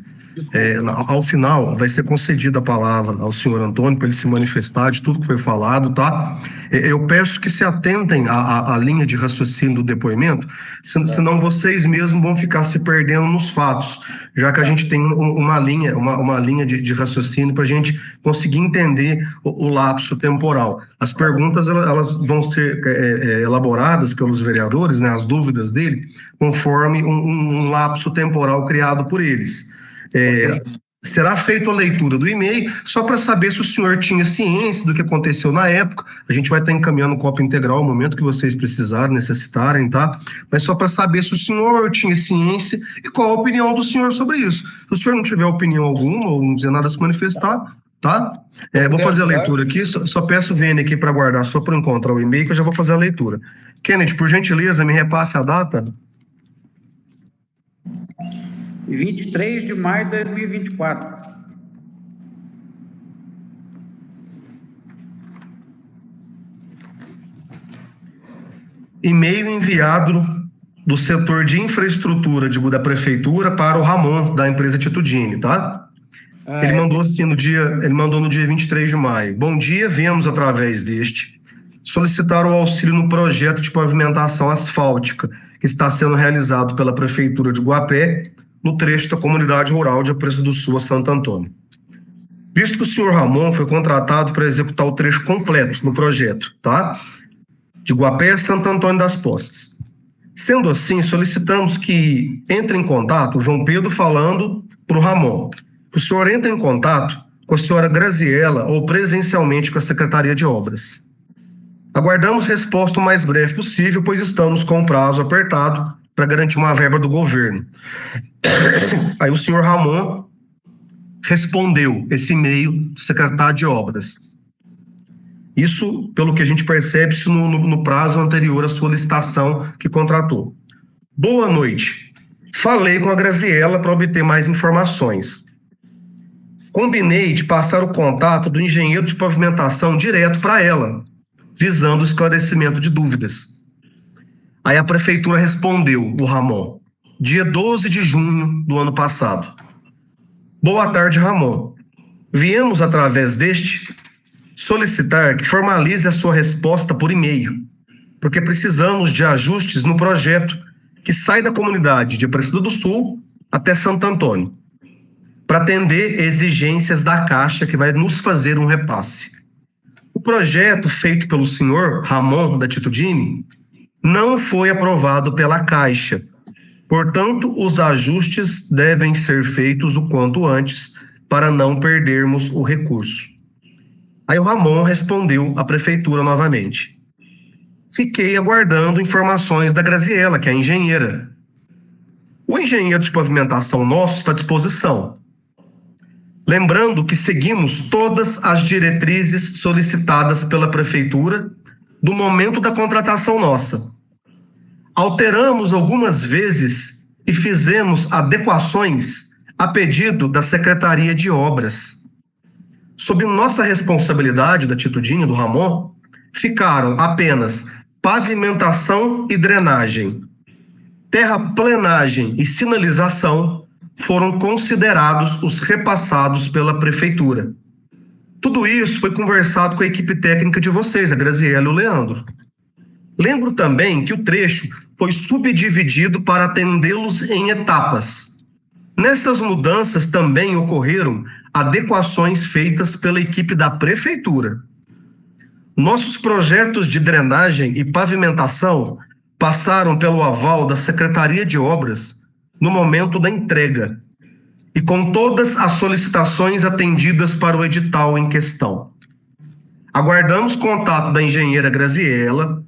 Ao final, vai ser concedida a palavra ao senhor Antônio para ele se manifestar de tudo que foi falado, tá? Eu peço que se atentem à linha de raciocínio do depoimento, senão vocês mesmos vão ficar se perdendo nos fatos, já que a gente tem uma linha de raciocínio para a gente conseguir entender o lapso temporal. As perguntas elas vão ser elaboradas pelos vereadores, né, as dúvidas dele, conforme um lapso temporal criado por eles. Será feita a leitura do e-mail só para saber se o senhor tinha ciência do que aconteceu na época. A gente vai estar encaminhando cópia integral no momento que vocês precisarem, necessitarem, tá? Mas só para saber se o senhor tinha ciência e qual a opinião do senhor sobre isso. Se o senhor não tiver opinião alguma ou não dizer nada a se manifestar, tá? Vou fazer a leitura aqui, só peço o VN aqui para guardar, só para encontrar o e-mail que eu já vou fazer a leitura. Kennedy, por gentileza, me repasse a data. 23 de maio de 2024. E-mail enviado do setor de infraestrutura da prefeitura para o Ramon, da empresa Titudine, tá? Ele mandou assim no dia 23 de maio. Bom dia, viemos através deste solicitar o auxílio no projeto de pavimentação asfáltica que está sendo realizado pela prefeitura de Guapé, no trecho da comunidade rural de Aparecida do Sul a Santo Antônio. Visto que o senhor Ramon foi contratado para executar o trecho completo no projeto, tá? De Guapé a Santo Antônio das Postes. Sendo assim, solicitamos que entre em contato, o João Pedro falando para o Ramon, que o senhor entre em contato com a senhora Graziela ou presencialmente com a Secretaria de Obras. Aguardamos resposta o mais breve possível, pois estamos com um prazo apertado para garantir uma verba do governo. Aí o senhor Ramon respondeu esse e-mail do secretário de Obras. Isso, pelo que a gente percebe, no prazo anterior à sua licitação que contratou. Boa noite. Falei com a Graziella para obter mais informações. Combinei de passar o contato do engenheiro de pavimentação direto para ela, visando o esclarecimento de dúvidas. Aí a prefeitura respondeu, o Ramon, dia 12 de junho do ano passado. Boa tarde, Ramon. Viemos, através deste, solicitar que formalize a sua resposta por e-mail, porque precisamos de ajustes no projeto que sai da comunidade de Aparecida do Sul até Santo Antônio, para atender exigências da Caixa que vai nos fazer um repasse. O projeto feito pelo senhor Ramon da Titudini não foi aprovado pela Caixa. Portanto, os ajustes devem ser feitos o quanto antes para não perdermos o recurso. Aí o Ramon respondeu à prefeitura novamente. Fiquei aguardando informações da Graziella, que é a engenheira. O engenheiro de pavimentação nosso está à disposição. Lembrando que seguimos todas as diretrizes solicitadas pela prefeitura do momento da contratação nossa. Alteramos algumas vezes e fizemos adequações a pedido da Secretaria de Obras. Sob nossa responsabilidade, da Titudini, do Ramon, ficaram apenas pavimentação e drenagem. Terraplenagem e sinalização foram considerados os repassados pela prefeitura. Tudo isso foi conversado com a equipe técnica de vocês, a Graziella e o Leandro. Lembro também que o trecho foi subdividido para atendê-los em etapas. Nestas mudanças também ocorreram adequações feitas pela equipe da prefeitura. Nossos projetos de drenagem e pavimentação passaram pelo aval da Secretaria de Obras no momento da entrega e com todas as solicitações atendidas para o edital em questão. Aguardamos contato da engenheira Graziella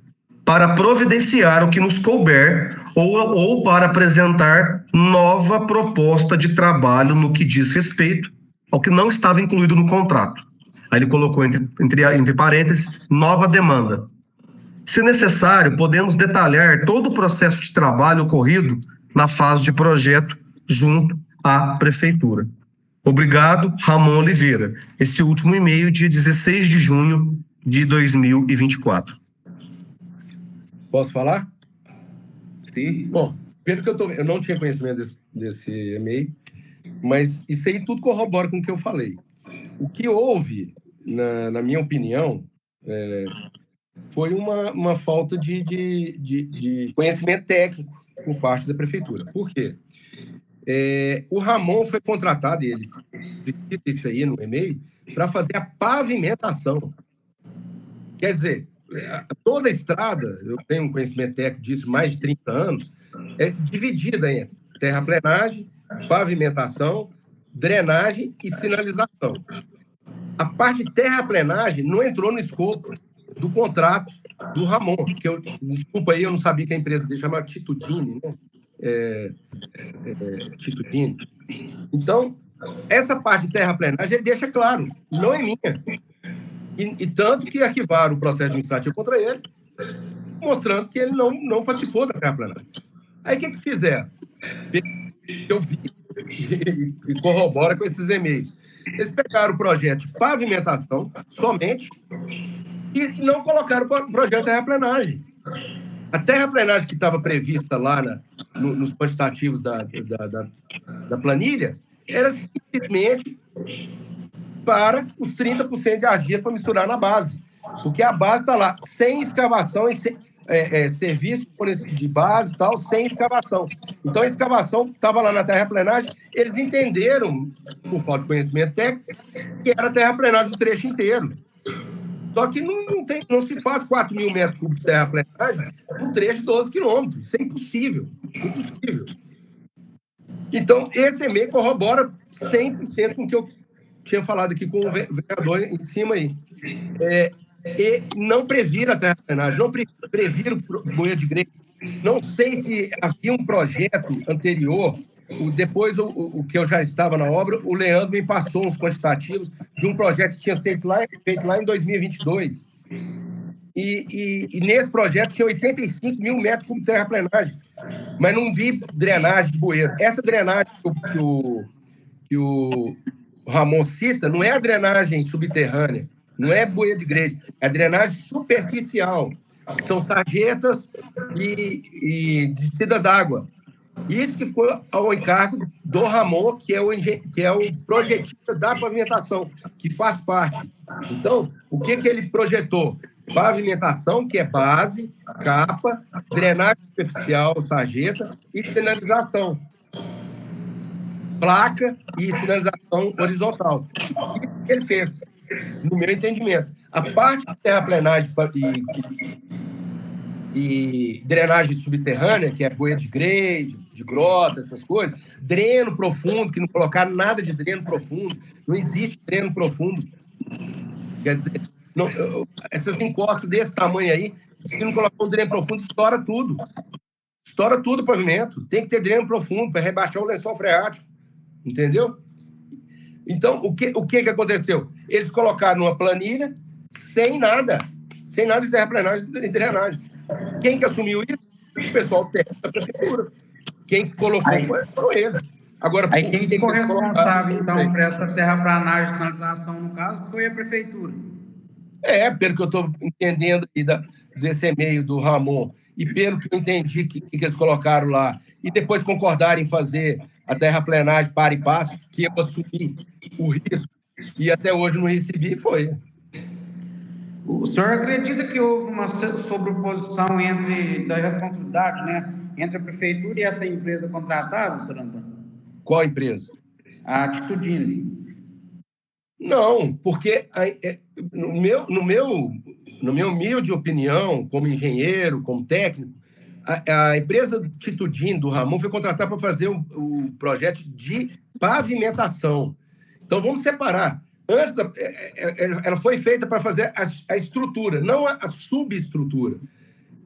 para providenciar o que nos couber ou para apresentar nova proposta de trabalho no que diz respeito ao que não estava incluído no contrato. Aí ele colocou entre parênteses, nova demanda. Se necessário, podemos detalhar todo o processo de trabalho ocorrido na fase de projeto junto à prefeitura. Obrigado, Ramon Oliveira. Esse último e-mail, dia 16 de junho de 2024. Posso falar? Sim. Bom, pelo que eu não tinha conhecimento desse e-mail, mas isso aí tudo corrobora com o que eu falei. O que houve, na minha opinião, foi uma falta de conhecimento técnico por parte da prefeitura. Por quê? O Ramon foi contratado, ele cita isso aí no e-mail, para fazer a pavimentação. Quer dizer, toda a estrada, eu tenho um conhecimento técnico disso há mais de 30 anos, é dividida entre terraplenagem, pavimentação, drenagem e sinalização. A parte de terraplenagem não entrou no escopo do contrato do Ramon, que desculpa aí, eu não sabia que a empresa dele chamava Titudini, né? Titudini. Então, essa parte de terraplenagem ele deixa claro, não é minha. E tanto que arquivaram o processo administrativo contra ele, mostrando que ele não participou da terraplenagem. Aí o que fizeram? Eu vi e corrobora com esses e-mails. Eles pegaram o projeto de pavimentação somente e não colocaram o projeto de terraplenagem. A terraplenagem que estava prevista lá nos quantitativos da planilha era simplesmente para os 30% de argila para misturar na base. Porque a base está lá, sem escavação e serviço de base e tal, sem escavação. Então, a escavação estava lá na terraplenagem, eles entenderam, por falta de conhecimento técnico, que era a terraplenagem do trecho inteiro. Só que não se faz 4 mil metros cúbicos de terraplenagem um trecho de 12 quilômetros. Isso é impossível. Impossível. Então, esse e-mail corrobora 100% com o que eu tinha falado aqui com o vereador em cima aí. E não previra a terraplenagem, não previra o moinho de grego. Não sei se havia um projeto anterior, depois o que eu já estava na obra, o Leandro me passou uns quantitativos de um projeto que tinha feito lá em 2022. E nesse projeto tinha 85 mil metros cúbicos de terraplenagem, mas não vi drenagem de bueiro. Essa drenagem que o Ramon cita não é a drenagem subterrânea, não é bueiro de grade, é a drenagem superficial. São sarjetas e descida d'água. Isso que ficou ao encargo do Ramon, que é o projetista da pavimentação, que faz parte. Então, o que ele projetou? Pavimentação, que é base, capa, drenagem superficial, sarjeta e sinalização. Placa e sinalização horizontal. Isso que ele fez, no meu entendimento. A parte de terraplenagem e drenagem subterrânea, que é bueiro de grade, de grota, essas coisas, dreno profundo, que não colocaram nada de dreno profundo, não existe dreno profundo. Quer dizer, não, essas encostas desse tamanho aí, se não colocar um dreno profundo, estoura tudo. Estoura tudo o pavimento. Tem que ter dreno profundo para rebaixar o lençol freático. Entendeu? Então, o que aconteceu? Eles colocaram uma planilha sem nada de terraplenagem e drenagem. Quem que assumiu isso? O pessoal técnico da prefeitura. Quem que colocou foram eles. Agora, aí quem ficou responsável, então, por essa terraplanagem e sinalização, no caso, foi a prefeitura. Pelo que eu estou entendendo desse e-mail do Ramon, e pelo que eu entendi que eles colocaram lá, e depois concordaram em fazer a terraplenagem para e passo, que eu assumi o risco, e até hoje não recebi, foi. O senhor acredita que houve uma sobreposição da responsabilidade, né, entre a prefeitura e essa empresa contratada, senhor Antônio? Qual empresa? A Atitudine. Não, porque no meu humilde opinião, como engenheiro, como técnico, a empresa Atitudine do Ramon foi contratada para fazer o projeto de pavimentação. Então, vamos separar. Antes, ela foi feita para fazer a estrutura, não a subestrutura.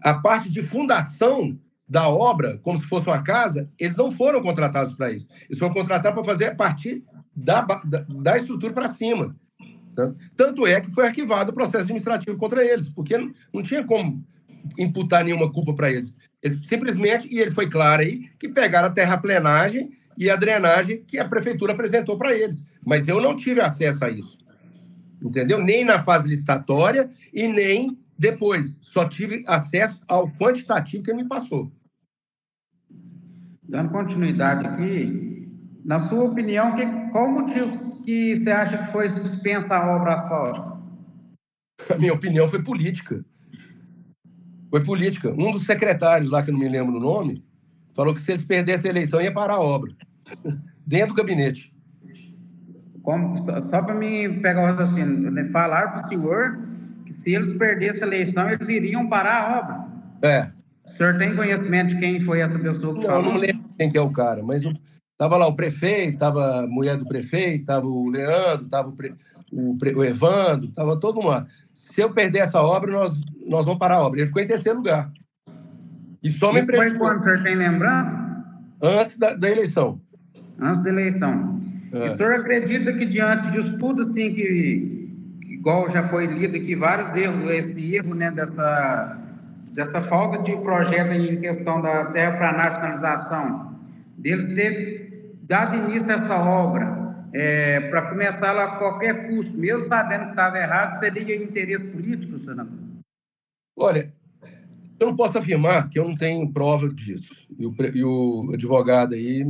A parte de fundação da obra, como se fosse uma casa, eles não foram contratados para isso. Eles foram contratados para fazer a partir da estrutura para cima. Tanto é que foi arquivado o processo administrativo contra eles, porque não tinha como imputar nenhuma culpa para eles. Simplesmente, e ele foi claro aí, que pegaram a terraplenagem e a drenagem que a prefeitura apresentou para eles. Mas eu não tive acesso a isso. Entendeu? Nem na fase licitatória e nem depois. Só tive acesso ao quantitativo que ele me passou. Dando continuidade aqui, na sua opinião, qual o motivo que você acha que foi suspensa a obra asfáltica? A minha opinião foi política. Foi política. Um dos secretários lá, que eu não me lembro o nome, falou que se eles perdessem a eleição, ia parar a obra. Dentro do gabinete. Só para mim pegar o raciocínio, falaram para o senhor que se eles perdessem a eleição, eles iriam parar a obra. O senhor tem conhecimento de quem foi essa pessoa que falou? Não lembro quem que é o cara, mas estava lá o prefeito, estava a mulher do prefeito, estava o Leandro, estava o Evandro, estava todo mundo lá. Se eu perder essa obra, nós vamos parar a obra. Ele ficou em terceiro lugar. E só me prejudicou. Foi quando? O senhor tem lembrança? Antes da eleição. Antes da eleição. E o senhor acredita que diante disso tudo, assim, que igual já foi lido aqui, vários erros, esse erro, né, dessa falta de projeto em questão da terraplanagem e sinalização, deles ter dado início a essa obra, para começar lá a qualquer custo, mesmo sabendo que estava errado, seria interesse político, senador? Olha, eu não posso afirmar que eu não tenho prova disso. E o advogado aí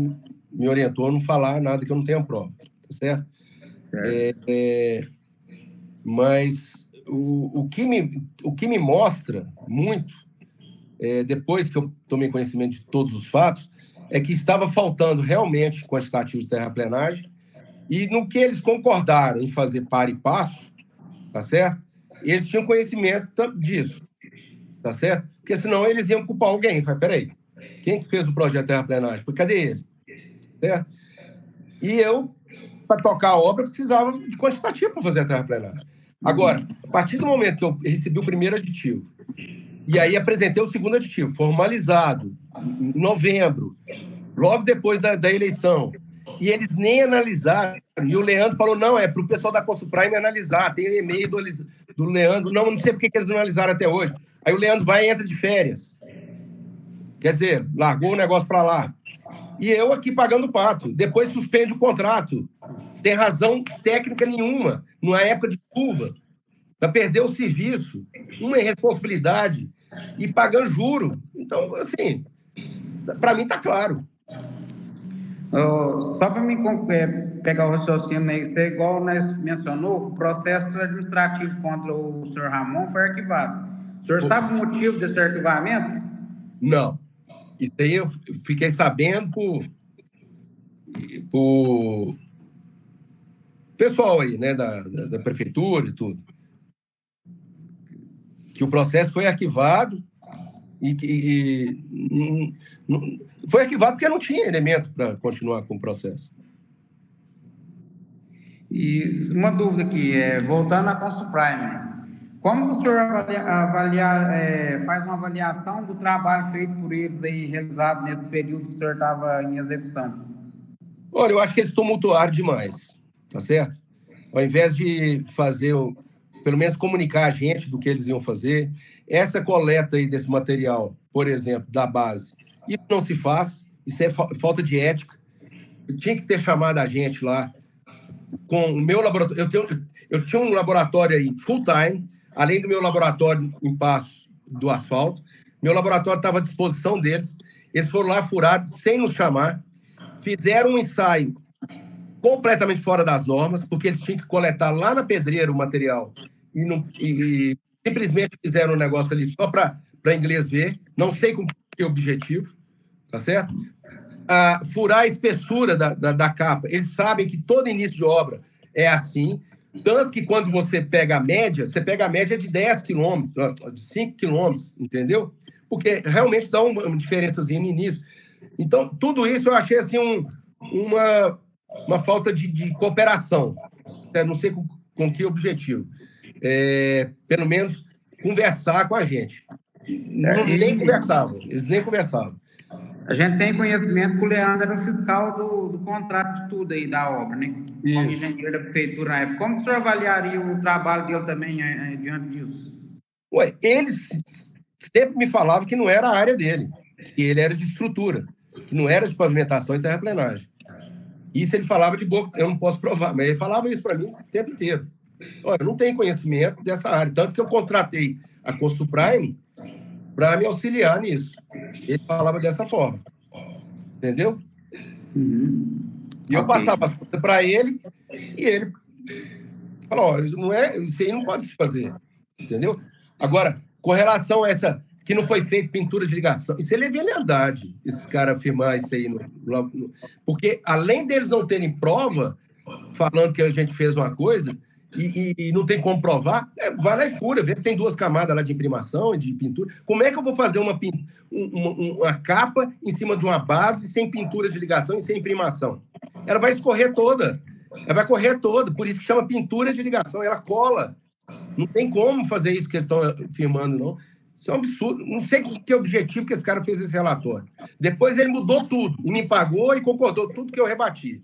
me orientou a não falar nada que eu não tenha prova, tá certo? Mas o que me mostra muito, depois que eu tomei conhecimento de todos os fatos, é que estava faltando realmente quantitativo de terraplenagem, e no que eles concordaram em fazer par e passo, tá certo? Eles tinham conhecimento disso, tá certo? Porque senão eles iam culpar alguém. Falei, peraí, quem que fez o projeto de terraplenagem? Cadê ele? Certo? E eu, para tocar a obra, precisava de quantitativo para fazer a terraplenagem. Agora, a partir do momento que eu recebi o primeiro aditivo, e aí apresentei o segundo aditivo, formalizado, em novembro, logo depois da eleição, e eles nem analisaram, e o Leandro falou, não, é para o pessoal da Consuprime analisar, tem um e-mail do Leandro. Não sei porque que eles não analisaram até hoje. Aí o Leandro vai e entra de férias. Quer dizer, largou o negócio para lá. E eu aqui pagando pato. Depois suspende o contrato, sem razão técnica nenhuma, numa época de chuva, para perder o serviço, uma irresponsabilidade, e pagando juro. Então, assim, para mim está claro. Só para me pegar o raciocínio aí, você, igual nós mencionou, o processo administrativo contra o senhor Ramon foi arquivado. O senhor sabe o motivo desse arquivamento? Não. Isso aí eu fiquei sabendo por pessoal aí, né, da prefeitura e tudo. Que o processo foi arquivado foi arquivado porque não tinha elemento para continuar com o processo. E uma dúvida aqui, voltando à Construprime, como o senhor faz uma avaliação do trabalho feito por eles aí, realizado nesse período que o senhor estava em execução? Olha, eu acho que eles tumultuaram demais, tá certo? Ao invés de fazer, pelo menos comunicar a gente do que eles iam fazer, essa coleta aí desse material, por exemplo, da base, isso não se faz, isso é falta de ética. Eu tinha que ter chamado a gente lá com o meu laboratório. Eu tinha um laboratório aí full-time, além do meu laboratório em Passos do asfalto. Meu laboratório estava à disposição deles. Eles foram lá furados, sem nos chamar, fizeram um ensaio completamente fora das normas, porque eles tinham que coletar lá na pedreira o material e simplesmente fizeram um negócio ali só para inglês ver, não sei com que objetivo, tá certo? Furar a espessura da capa. Eles sabem que todo início de obra é assim, tanto que quando você pega a média de 10 quilômetros, de 5 quilômetros, entendeu? Porque realmente dá uma diferençazinha no início. Então, tudo isso eu achei assim uma falta de cooperação. Não sei com que objetivo. Pelo menos conversar com a gente. Nem conversavam, eles nem conversavam. A gente tem conhecimento que o Leandro era o fiscal do contrato de tudo aí, da obra, né? Isso. Como engenheiro da prefeitura na época. Como o senhor avaliaria o trabalho dele também diante disso? Eles sempre me falavam que não era a área dele, que ele era de estrutura, que não era de pavimentação e terraplenagem. Isso ele falava de boca, eu não posso provar, mas ele falava isso para mim o tempo inteiro. Olha, eu não tenho conhecimento dessa área, tanto que eu contratei a Construprime para me auxiliar nisso. Ele falava dessa forma. Entendeu? Uhum. E eu passava as coisas para ele e ele falou, isso aí não pode se fazer. Entendeu? Agora, com relação a essa, que não foi feito pintura de ligação, isso é leviandade, esses caras afirmar isso aí. Porque, além deles não terem prova, falando que a gente fez uma coisa, e não tem como provar, vai lá e fura, vê se tem 2 camadas lá de imprimação e de pintura. Como é que eu vou fazer uma capa em cima de uma base sem pintura de ligação e sem imprimação? Ela vai escorrer toda, ela vai correr toda, por isso que chama pintura de ligação, ela cola. Não tem como fazer isso que eles estão afirmando, não. Isso é um absurdo. Não sei com que objetivo que esse cara fez esse relatório. Depois ele mudou tudo, e me pagou e concordou tudo que eu rebati.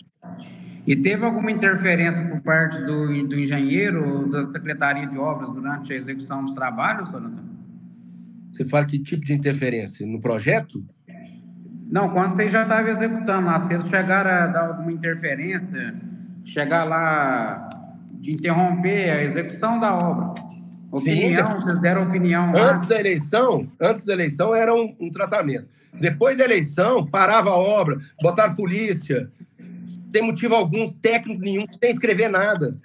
E teve alguma interferência por parte do engenheiro ou da Secretaria de Obras durante a execução dos trabalhos, senhor Antônio? Você fala que tipo de interferência? No projeto? Não, quando vocês já estavam executando lá, vocês chegaram a dar alguma interferência, chegar lá de interromper a execução da obra? Opinião, sim, vocês deram opinião lá? Antes da eleição era um tratamento. Depois da eleição, parava a obra, botaram polícia, sem motivo algum, técnico nenhum, sem escrever nada.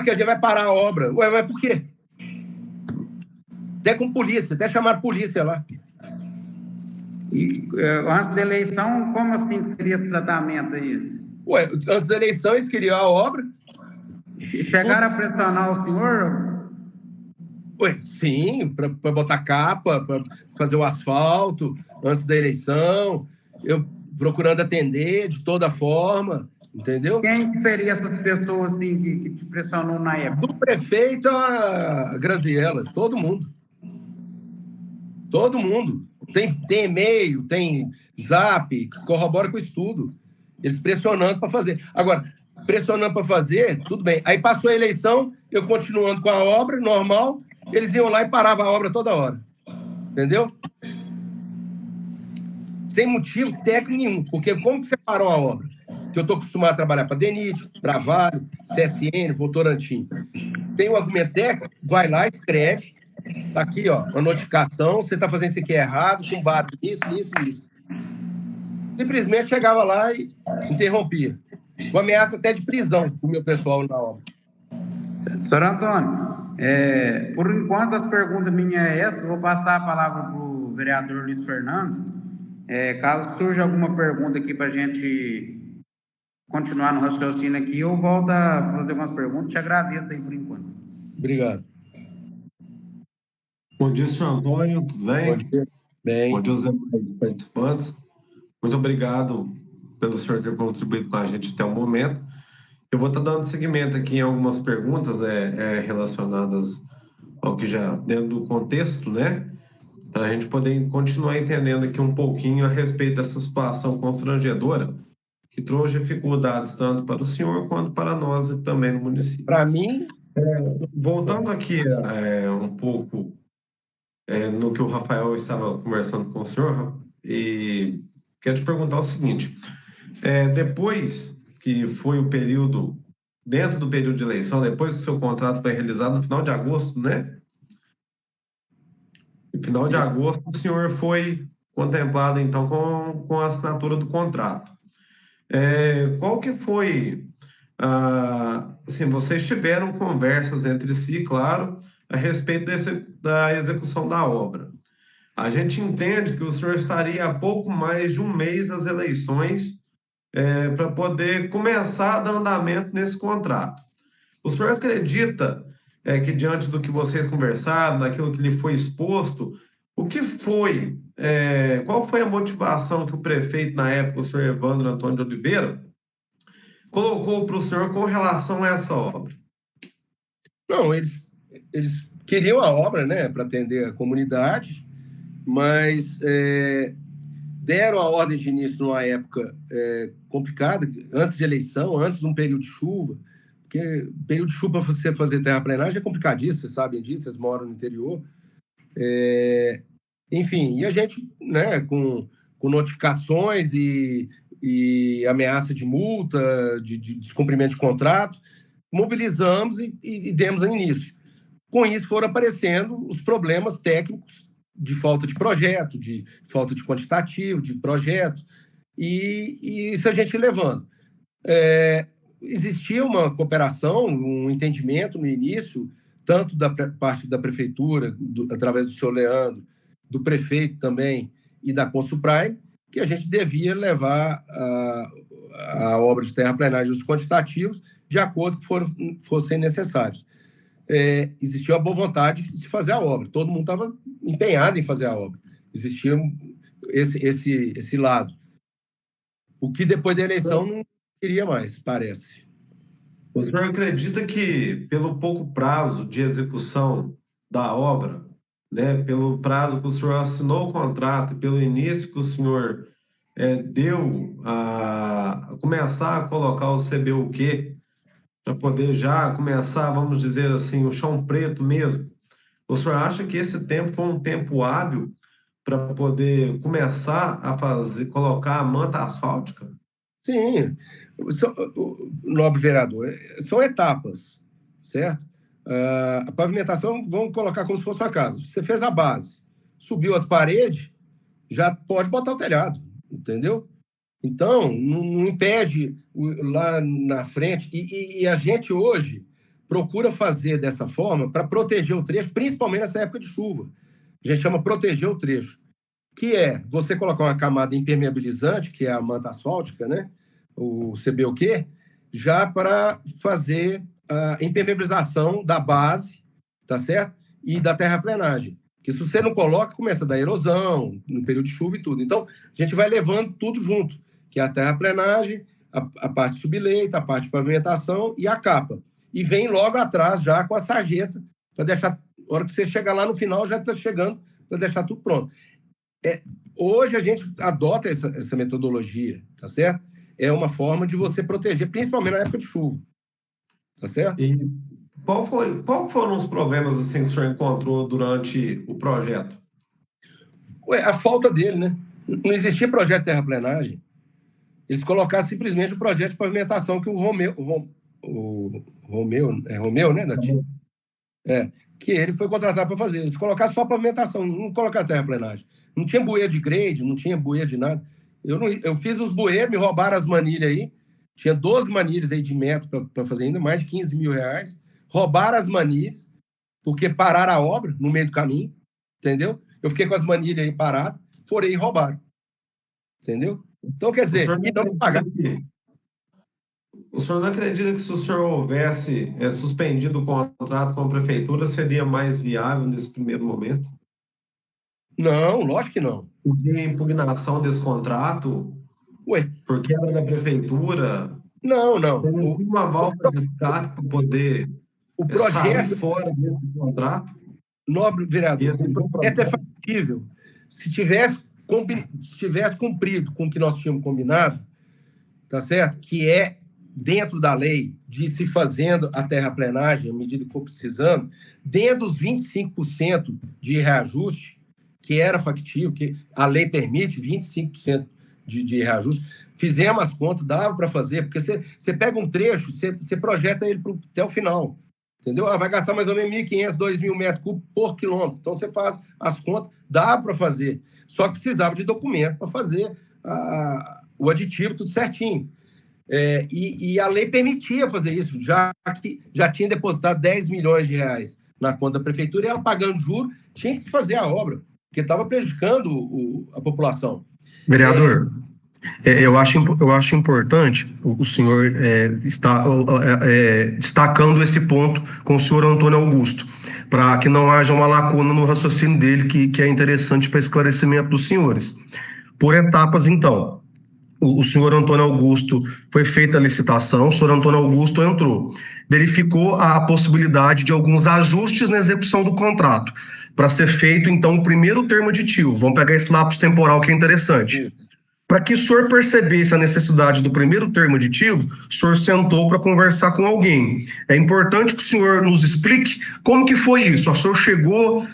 Que a gente vai parar a obra. Ué, mas por quê? Até com polícia, até chamaram polícia lá. E antes da eleição, como assim seria esse tratamento aí? Ué, antes da eleição eles queriam a obra. Chegaram a pressionar o senhor? Ué, sim, para botar capa, para fazer o asfalto antes da eleição. Eu procurando atender de toda forma, entendeu? Quem seria essas pessoas assim, que te pressionou na época? Do prefeito a Graziella, todo mundo. Todo mundo. Tem e-mail, tem zap, que corrobora com isso tudo. Eles pressionando para fazer. Agora, pressionando para fazer, tudo bem. Aí passou a eleição, eu continuando com a obra, normal, eles iam lá e paravam a obra toda hora. Entendeu? Sem motivo técnico nenhum. Porque como que você parou a obra? Que eu estou acostumado a trabalhar para DENIT, para Vale, CSN, Votorantim. Tem um argumento técnico, vai lá, escreve, tá aqui, ó, uma notificação, você está fazendo isso aqui errado, com base nisso. Simplesmente chegava lá e interrompia. Com ameaça até de prisão com o meu pessoal na obra. Senhor Antônio, por enquanto as perguntas minhas é essa, vou passar a palavra para o vereador Luiz Fernando. Caso surja alguma pergunta aqui para a gente continuar no raciocínio aqui, eu volto a fazer algumas perguntas, te agradeço aí por enquanto. Obrigado. Bom dia, senhor Antônio, tudo bem? Bom dia. Bem. Bom dia aos participantes. Muito obrigado pelo senhor ter contribuído com a gente até o momento. Eu vou estar dando seguimento aqui em algumas perguntas relacionadas ao que já dentro do contexto, né? Para a gente poder continuar entendendo aqui um pouquinho a respeito dessa situação constrangedora que trouxe dificuldades tanto para o senhor quanto para nós e também no município. Para mim... Voltando aqui um pouco no que o Rafael estava conversando com o senhor, e quero te perguntar o seguinte, depois que foi o período, dentro do período de eleição, depois que o seu contrato foi realizado no final de agosto, né? No final de agosto, o senhor foi contemplado, então, com a assinatura do contrato. Qual que foi... assim, vocês tiveram conversas entre si, claro, a respeito da execução da obra. A gente entende que o senhor estaria há pouco mais de um mês das eleições para poder começar a dar andamento nesse contrato. O senhor acredita que, diante do que vocês conversaram, daquilo que lhe foi exposto, o que foi, qual foi a motivação que o prefeito, na época, o senhor Evandro Antônio de Oliveira, colocou para o senhor com relação a essa obra? Não, eles queriam a obra, né, para atender a comunidade, mas deram a ordem de início numa época complicada, antes de eleição, antes de um período de chuva, porque período de chuva para você fazer terraplenagem é complicadíssimo, vocês sabem disso, vocês moram no interior. Enfim, e a gente, né, com notificações e ameaça de multa, de descumprimento de contrato, mobilizamos e demos início. Com isso foram aparecendo os problemas técnicos de falta de projeto, de falta de quantitativo, de projeto, e isso a gente levando. Existia uma cooperação, um entendimento no início, tanto da parte da prefeitura, através do senhor Leandro, do prefeito também e da Consuprime, que a gente devia levar a obra de terraplenagem os quantitativos de acordo que fossem necessários. Existia a boa vontade de se fazer a obra, todo mundo estava empenhado em fazer a obra, existia esse lado. O que depois da eleição não queria mais, parece. O senhor acredita que, pelo pouco prazo de execução da obra, né, pelo prazo que o senhor assinou o contrato e pelo início que o senhor deu a começar a colocar o CBUQ para poder já começar, vamos dizer assim, o chão preto mesmo, o senhor acha que esse tempo foi um tempo hábil para poder começar a colocar a manta asfáltica? Sim, nobre vereador, são etapas, certo? A pavimentação, vamos colocar como se fosse uma casa. Você fez a base, subiu as paredes, já pode botar o telhado, entendeu? Então, não impede lá na frente. E a gente hoje procura fazer dessa forma para proteger o trecho, principalmente nessa época de chuva. A gente chama proteger o trecho, que é você colocar uma camada impermeabilizante, que é a manta asfáltica, né? O CBUQ, já para fazer a impermeabilização da base, tá certo? E da terraplenagem. Porque se você não coloca, começa a dar erosão no período de chuva e tudo. Então, a gente vai levando tudo junto, que é a terraplenagem, a parte subleita, a parte de pavimentação e a capa. E vem logo atrás já com a sarjeta, para deixar, na hora que você chegar lá no final, já está chegando para deixar tudo pronto. Hoje a gente adota essa metodologia, tá certo? é uma forma de você proteger, principalmente na época de chuva. Tá certo? E qual foram os problemas assim, que o senhor encontrou durante o projeto? A falta dele, né? Não existia projeto de terraplenagem. Eles colocaram simplesmente o projeto de pavimentação que o Romeu, né? Que ele foi contratado para fazer. Eles colocaram só pavimentação, não colocaram terraplenagem. Não tinha bueiro de grade, não tinha bueiro de nada. Eu fiz os bueiros, me roubaram as manilhas aí. Tinha 12 manilhas aí de metro para fazer ainda, mais de 15 mil reais. Roubaram as manilhas, porque pararam a obra no meio do caminho, entendeu? Eu fiquei com as manilhas aí paradas, forei e roubaram. Entendeu? Então, quer dizer, e não pagaram. O senhor não acredita que se o senhor houvesse suspendido o contrato com a prefeitura, seria mais viável nesse primeiro momento? Não, lógico que não. De impugnação desse contrato? Ué? Porque era da prefeitura? Não. Tem uma válvula de escape para poder sair fora desse contrato? Nobre vereador, o projeto é factível. Se tivesse cumprido com o que nós tínhamos combinado, tá certo? Que é dentro da lei de se fazendo a terraplenagem, à medida que for precisando, dentro dos 25% de reajuste, que era factível, que a lei permite 25% de reajuste, fizemos as contas, dava para fazer, porque você pega um trecho, você projeta ele até o final, entendeu? Vai gastar mais ou menos 1.500, 2.000 metros cúbicos por quilômetro, então você faz as contas, dá para fazer, só que precisava de documento para fazer o aditivo, tudo certinho. E a lei permitia fazer isso, já que já tinha depositado 10 milhões de reais na conta da prefeitura e ela pagando juros, tinha que se fazer a obra, porque estava prejudicando a população. Vereador, eu acho importante o senhor estar destacando esse ponto com o senhor Antônio Augusto, para que não haja uma lacuna no raciocínio dele, que é interessante para esclarecimento dos senhores. Por etapas, então. O senhor Antônio Augusto, foi feita a licitação, o senhor Antônio Augusto entrou, verificou a possibilidade de alguns ajustes na execução do contrato, para ser feito, então, o primeiro termo aditivo. Vamos pegar esse lapso temporal que é interessante. Para que o senhor percebesse a necessidade do primeiro termo aditivo, o senhor sentou para conversar com alguém. É importante que o senhor nos explique como que foi isso. O senhor chegou,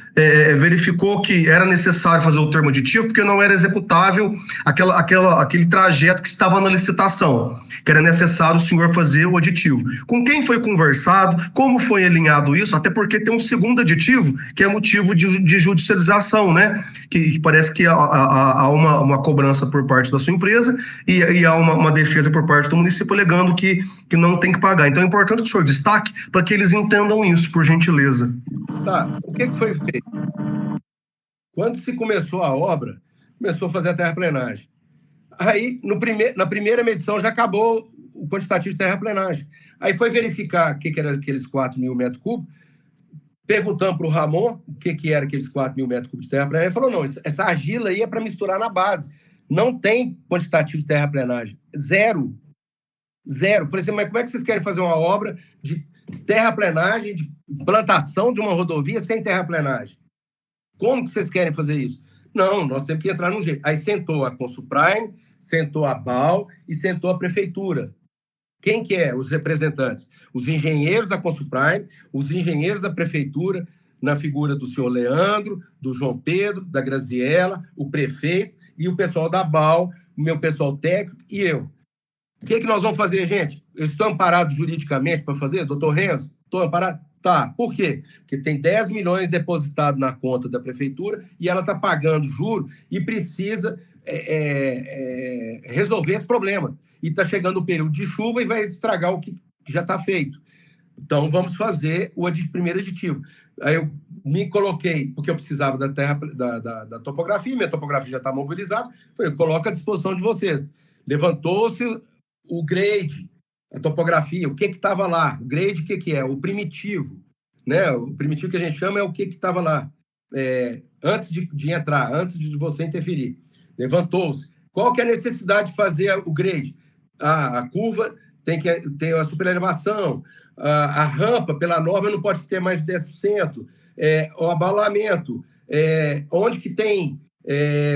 verificou que era necessário fazer o termo aditivo, porque não era executável aquele trajeto que estava na licitação, que era necessário o senhor fazer o aditivo. Com quem foi conversado, como foi alinhado isso, até porque tem um segundo aditivo, que é motivo de judicialização, né? Que parece que há uma cobrança por parte da sua empresa e há uma defesa por parte do município alegando que não tem que pagar. Então é importante que o senhor destaque para que eles entendam isso, por gentileza. Tá, o que foi feito? Quando se começou a obra, começou a fazer a terraplenagem. Aí, na primeira medição, já acabou o quantitativo de terraplenagem. Aí foi verificar o que era aqueles 4.000 metros cúbicos, perguntando para o Ramon o que era aqueles 4.000 metros cúbicos de terraplenagem. Ele falou, não, essa argila aí é para misturar na base. Não tem quantitativo de terraplenagem. Zero. Falei assim, mas como é que vocês querem fazer uma obra de terraplenagem, de plantação de uma rodovia sem terraplenagem? Como que vocês querem fazer isso? Não, nós temos que entrar num jeito. Aí sentou a Consuprime, sentou a BAL e sentou a prefeitura. Quem que é os representantes? Os engenheiros da Consuprime, os engenheiros da prefeitura, na figura do senhor Leandro, do João Pedro, da Graziela, o prefeito e o pessoal da BAL, o meu pessoal técnico e eu. O que nós vamos fazer, gente? Eu estou amparado juridicamente para fazer, doutor Renzo? Estou amparado? Tá. Por quê? Porque tem 10 milhões depositados na conta da prefeitura e ela está pagando juro e precisa resolver esse problema. E está chegando o período de chuva e vai estragar o que já está feito. Então, vamos fazer o primeiro aditivo. Aí eu me coloquei, porque eu precisava da topografia, minha topografia já está mobilizada, falei, coloco à disposição de vocês. Levantou-se o grade, a topografia, o que estava lá. O grade, o que é? O primitivo. Né? O primitivo que a gente chama é o que estava lá. Antes de entrar, antes de você interferir. Levantou-se. Qual que é a necessidade de fazer o grade? A curva tem que ter a superelevação, a rampa, pela norma, não pode ter mais de 10%, o abalamento, onde que tem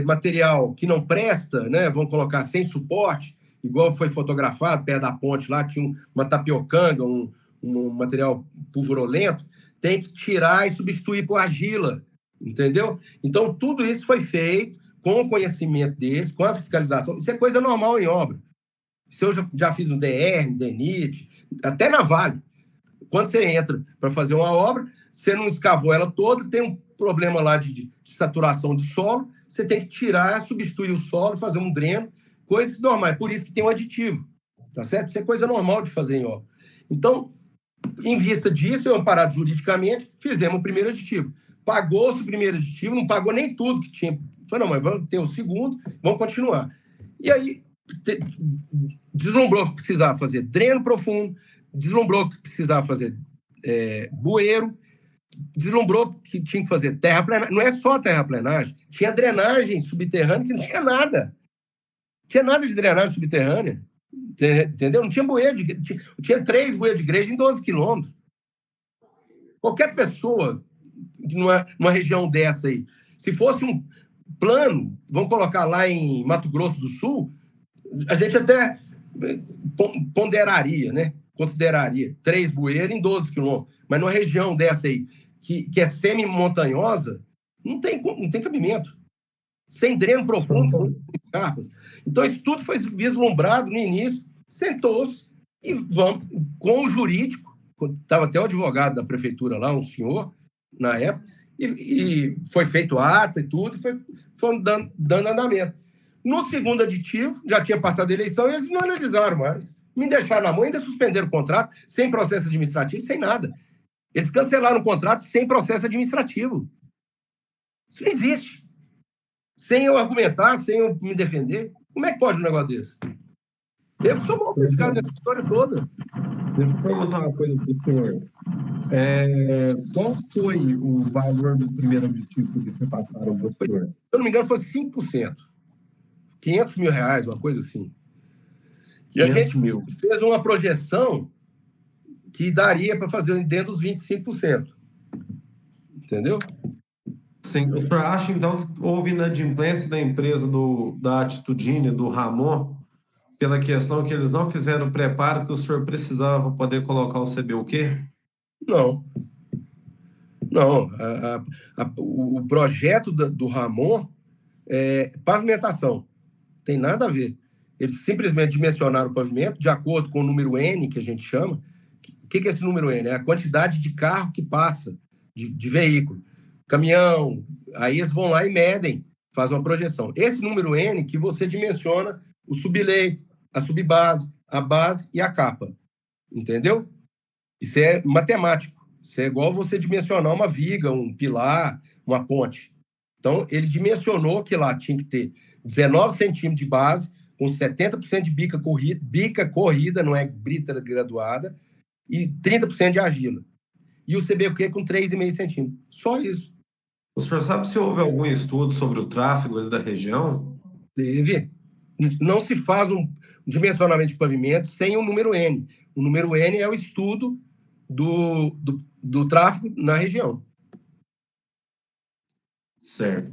material que não presta, né, vamos colocar sem suporte, igual foi fotografado, perto da ponte lá, tinha uma tapiocanga, um material pulverulento, tem que tirar e substituir por argila, entendeu? Então, tudo isso foi feito com o conhecimento deles, com a fiscalização. Isso é coisa normal em obra. Isso eu já fiz no DR, no DENIT, até na Vale. Quando você entra para fazer uma obra, você não escavou ela toda, tem um problema lá de saturação de solo, você tem que tirar, substituir o solo, fazer um dreno, coisas normais. Por isso que tem um aditivo, tá certo? Isso é coisa normal de fazer em obra. Então, em vista disso, eu amparado juridicamente, fizemos o primeiro aditivo. Pagou-se o primeiro aditivo, não pagou nem tudo que tinha. Falei, não, mas vamos ter o segundo, vamos continuar. E aí, deslumbrou que precisava fazer dreno profundo, deslumbrou que precisava fazer bueiro, deslumbrou que tinha que fazer terraplenagem. Não é só terraplenagem, tinha drenagem subterrânea que não tinha nada. Não tinha nada de drenagem subterrânea. Entendeu? Não tinha bueiro. Tinha 3 bueiros de igreja em 12 quilômetros. Qualquer pessoa numa região dessa aí, se fosse um plano, vamos colocar lá em Mato Grosso do Sul, a gente até ponderaria, né? Consideraria 3 bueiros em 12 quilômetros. Mas numa região dessa aí, que é semi-montanhosa, não tem cabimento. Sem dreno profundo, carpas. Então, isso tudo foi vislumbrado no início, sentou-se e vamos, com o jurídico, estava até o advogado da prefeitura lá, um senhor, na época, e foi feito ata e tudo, e foram dando andamento. No segundo aditivo, já tinha passado a eleição e eles não analisaram mais. Me deixaram na mão, ainda suspenderam o contrato, sem processo administrativo, sem nada. Eles cancelaram o contrato sem processo administrativo. Isso não existe. Sem eu argumentar, sem eu me defender. Como é que pode um negócio desse? Eu sou mal pescado nessa história toda. Deixa eu perguntar uma coisa para o senhor. Qual foi o valor do primeiro aditivo que vocês passaram para o senhor? Se eu não me engano, foi 5%. 500 mil reais, uma coisa assim. E a gente fez uma projeção que daria para fazer dentro dos 25%. Entendeu? Sim. O senhor acha, então, que houve inadimplência da empresa da Atitudine, do Ramon, pela questão que eles não fizeram o preparo que o senhor precisava para poder colocar o CBUQ? Não. Não. O projeto do Ramon é pavimentação. Tem nada a ver. Eles simplesmente dimensionaram o pavimento de acordo com o número N, que a gente chama. O que é esse número N? É a quantidade de carro que passa, de veículo. Caminhão, aí eles vão lá e medem, fazem uma projeção. Esse número N que você dimensiona o subleito, a subbase, a base e a capa. Entendeu? Isso é matemático. Isso é igual você dimensionar uma viga, um pilar, uma ponte. Então, ele dimensionou que lá tinha que ter 19 centímetros de base, com 70% de bica corrida, não é brita graduada, e 30% de argila. E o CBUQ com 3,5 centímetros. Só isso. O senhor sabe se houve algum estudo sobre o tráfego da região? Teve. Não se faz um dimensionamento de pavimento sem o número N. O número N é o estudo do tráfego na região. Certo.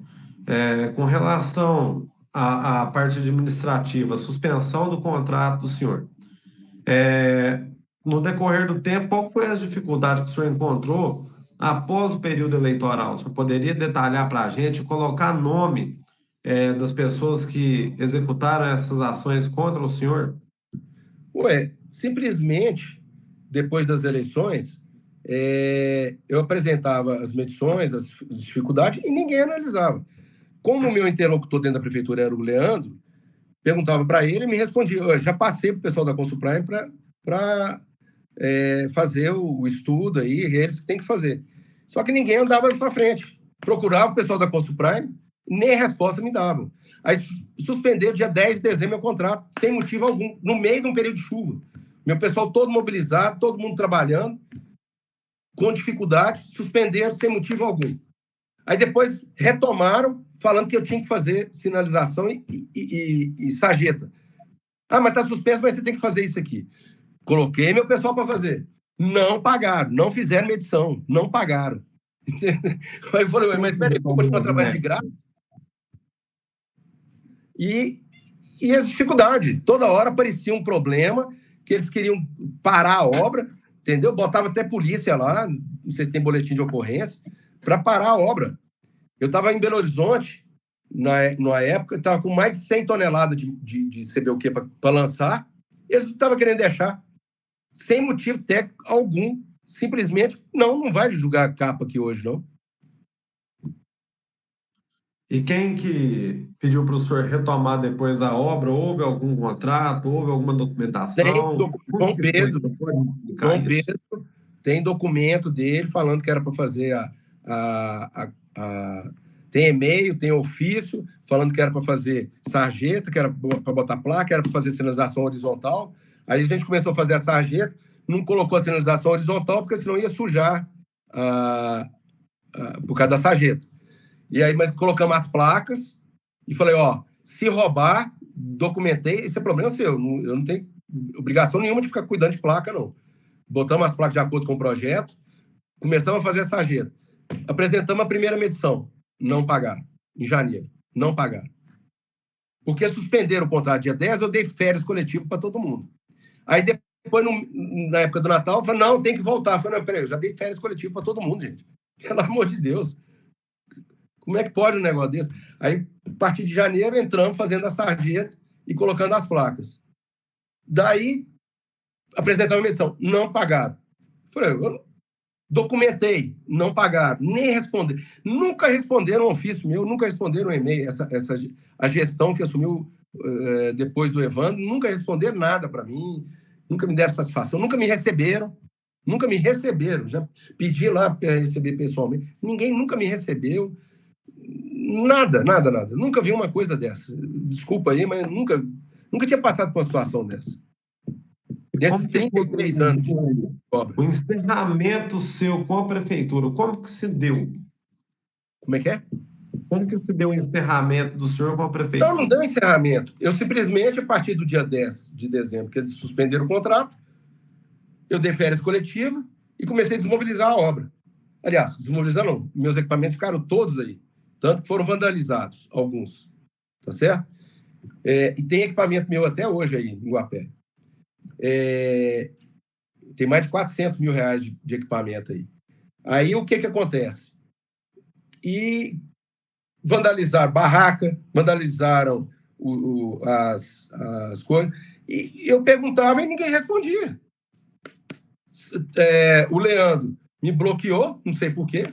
Com relação à parte administrativa, suspensão do contrato do senhor, no decorrer do tempo, qual foi as dificuldades que o senhor encontrou após o período eleitoral? O senhor poderia detalhar para a gente, colocar nome das pessoas que executaram essas ações contra o senhor? Simplesmente, depois das eleições, eu apresentava as medições, as dificuldades, e ninguém analisava. Como o meu interlocutor dentro da prefeitura era o Leandro, perguntava para ele e me respondia. Eu já passei para o pessoal da Consulprime para fazer o estudo aí, eles que têm que fazer. Só que ninguém andava para frente. Procurava o pessoal da Consulprime, nem resposta me davam. Aí suspenderam dia 10 de dezembro meu contrato, sem motivo algum, no meio de um período de chuva. Meu pessoal todo mobilizado, todo mundo trabalhando, com dificuldade, suspenderam sem motivo algum. Aí depois retomaram, falando que eu tinha que fazer sinalização e sarjeta. Mas está suspenso, mas você tem que fazer isso aqui. Coloquei meu pessoal para fazer. Não pagaram, não fizeram medição, não pagaram. Aí eu falei, mas espera aí, vou continuar trabalhando de graça? E E as dificuldades. Toda hora aparecia um problema que eles queriam parar a obra, entendeu? Botava até polícia lá, não sei se tem boletim de ocorrência, para parar a obra. Eu estava em Belo Horizonte, na época, estava com mais de 100 toneladas de CBUQ para lançar, eles estavam querendo deixar, sem motivo técnico algum, simplesmente, não vai julgar a capa aqui hoje, não. E quem que pediu para o senhor retomar depois a obra? Houve algum contrato? Houve alguma documentação? João Pedro tem documento dele falando que era para fazer tem e-mail, tem ofício, falando que era para fazer sarjeta, que era para botar placa, que era para fazer sinalização horizontal. Aí a gente começou a fazer a sarjeta, não colocou a sinalização horizontal, porque senão ia sujar por causa da sarjeta. E aí, mas colocamos as placas e falei, se roubar, documentei, esse é problema seu, eu não tenho obrigação nenhuma de ficar cuidando de placa, não. Botamos as placas de acordo com o projeto, começamos a fazer a sarjeta. Apresentamos a primeira medição, não pagaram, em janeiro, não pagaram. Porque suspenderam o contrato dia 10, eu dei férias coletivas para todo mundo. Aí depois, na época do Natal, eu falei, não, tem que voltar. Eu falei, não, peraí, eu já dei férias coletivas para todo mundo, gente. Pelo amor de Deus. Como é que pode um negócio desse? Aí, a partir de janeiro, entramos fazendo a sarjeta e colocando as placas. Daí, apresentamos a medição. Não pagaram. Falei, eu documentei, não pagaram, nem responderam. Nunca responderam um ofício meu, nunca responderam um e-mail. A gestão que assumiu depois do Evandro, nunca responderam nada para mim, nunca me deram satisfação, nunca me receberam. Já pedi lá para receber pessoalmente. Ninguém nunca me recebeu. Nada. Nunca vi uma coisa dessa. Desculpa aí, mas nunca tinha passado por uma situação dessa. Desses 33 anos. O encerramento seu com a prefeitura, como que se deu? Como é que é? Como que se deu o encerramento do senhor com a prefeitura? Não deu encerramento. Eu simplesmente, a partir do dia 10 de dezembro, que eles suspenderam o contrato, eu dei férias coletivas e comecei a desmobilizar a obra. Aliás, desmobilizar não. Meus equipamentos ficaram todos aí. Tanto que foram vandalizados, alguns. Tá certo? E tem equipamento meu até hoje aí, em Guapé. Tem mais de 400 mil reais de equipamento aí. Aí, o que acontece? E vandalizaram barraca, vandalizaram as coisas. E eu perguntava e ninguém respondia. O Leandro me bloqueou, não sei por quê,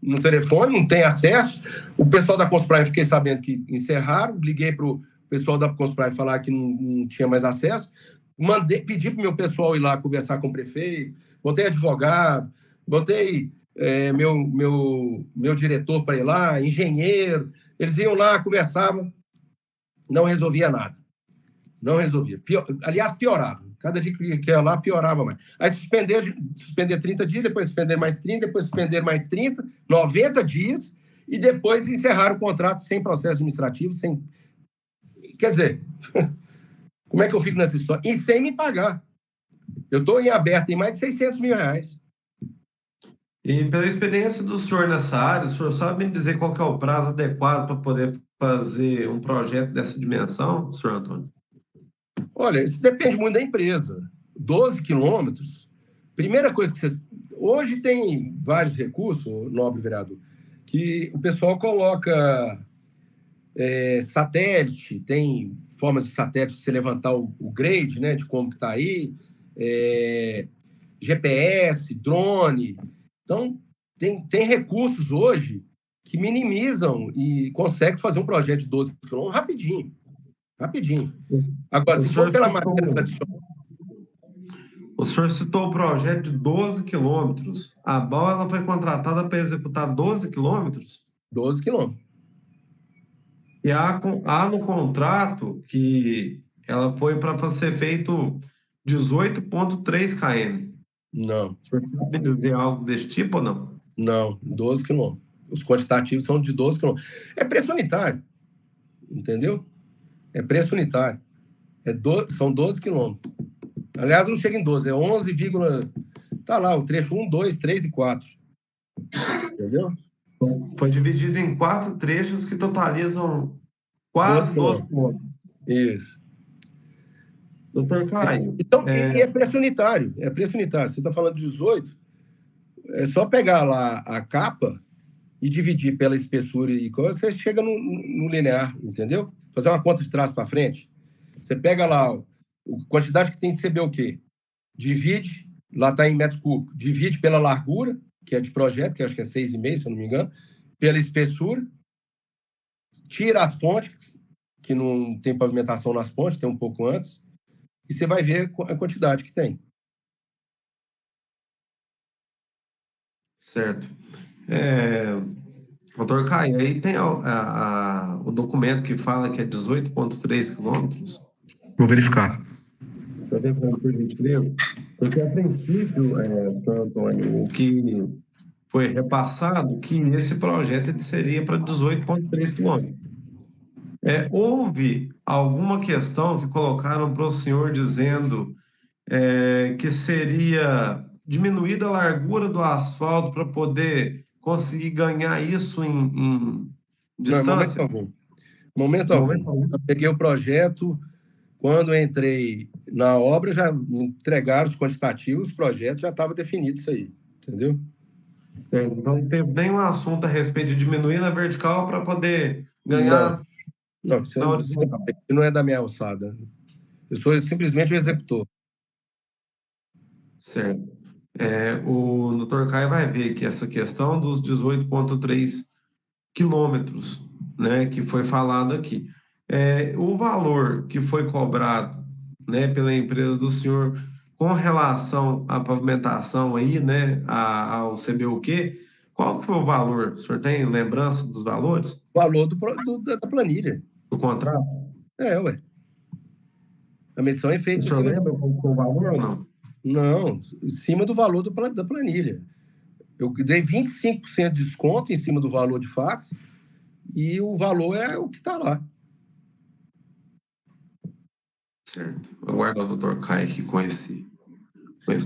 no telefone, não tem acesso. O pessoal da Consprime, fiquei sabendo que encerraram, liguei para o pessoal da Consprime falar que não tinha mais acesso, pedi para o meu pessoal ir lá conversar com o prefeito, botei advogado, botei meu diretor para ir lá, engenheiro, eles iam lá, conversavam, não resolvia nada. Não resolvia. Aliás, piorava. Cada dia que ia lá, piorava mais. Aí suspender 30 dias, depois suspender mais 30, depois suspender mais 30, 90 dias, e depois encerrar o contrato sem processo administrativo, sem... Quer dizer, como é que eu fico nessa história? E sem me pagar. Eu estou em aberto em mais de 600 mil reais. E pela experiência do senhor nessa área, o senhor sabe me dizer qual que é o prazo adequado para poder fazer um projeto dessa dimensão, senhor Antônio? Olha, isso depende muito da empresa. 12 quilômetros, primeira coisa que vocês... Hoje tem vários recursos, nobre vereador, que o pessoal coloca satélite, tem forma de satélite você levantar o grade, né, de como que está aí, GPS, drone. Então, tem recursos hoje que minimizam e conseguem fazer um projeto de 12 quilômetros rapidinho. Agora, se for pela maneira tradicional... O senhor citou o projeto de 12 quilômetros. A BAU ela foi contratada para executar 12 quilômetros? 12 quilômetros. E há no contrato que ela foi para ser feito 18,3 km. Não. O senhor sabe dizer algo desse tipo ou não? Não, 12 quilômetros. Os quantitativos são de 12 quilômetros. É preço unitário, entendeu? É preço unitário. São 12 quilômetros. Aliás, não chega em 12, é 11, tá lá, o trecho 1, 2, 3 e 4. Entendeu? Foi dividido em 4 trechos que totalizam Quase 12 quilômetros. Isso. Doutor Caio. Então, e é preço unitário. É preço unitário. Você está falando de 18, é só pegar lá a capa e dividir pela espessura e coisa, você chega no linear, entendeu? Fazer uma conta de trás para frente. Você pega lá a quantidade que tem de CBUQ, divide, lá está em metro cúbico, divide pela largura, que é de projeto, que acho que é 6,5, se eu não me engano, pela espessura, tira as pontes, que não tem pavimentação nas pontes, tem um pouco antes, e você vai ver a quantidade que tem. Certo. Doutor Caio, aí tem o documento que fala que é 18,3 quilômetros. Vou verificar. Está vendo, por gentileza? Porque, a princípio, senhor Antônio, o que foi repassado, que esse projeto seria para 18,3 quilômetros. Houve alguma questão que colocaram para o senhor dizendo que seria diminuída a largura do asfalto para poder conseguir ganhar isso em distância? Não, momento algum. Eu peguei o projeto, quando eu entrei na obra, já me entregaram os quantitativos, o projeto já estava definido isso aí, entendeu? Então, não teve nenhum assunto a respeito de diminuir na vertical para poder ganhar... Não, isso não é da minha alçada. Eu sou simplesmente o executor. Certo. O doutor Caio vai ver que essa questão dos 18,3 quilômetros, né, que foi falado aqui. O valor que foi cobrado, né, pela empresa do senhor com relação à pavimentação aí, né, ao CBUQ, qual que foi o valor? O senhor tem lembrança dos valores? O valor da planilha. Do contrato? Ué. A medição é feita... O senhor lembra qual foi o valor ou não? Não, em cima do valor da planilha. Eu dei 25% de desconto em cima do valor de face e o valor é o que está lá. Certo. Vou aguardar o doutor Caio aqui com esse mas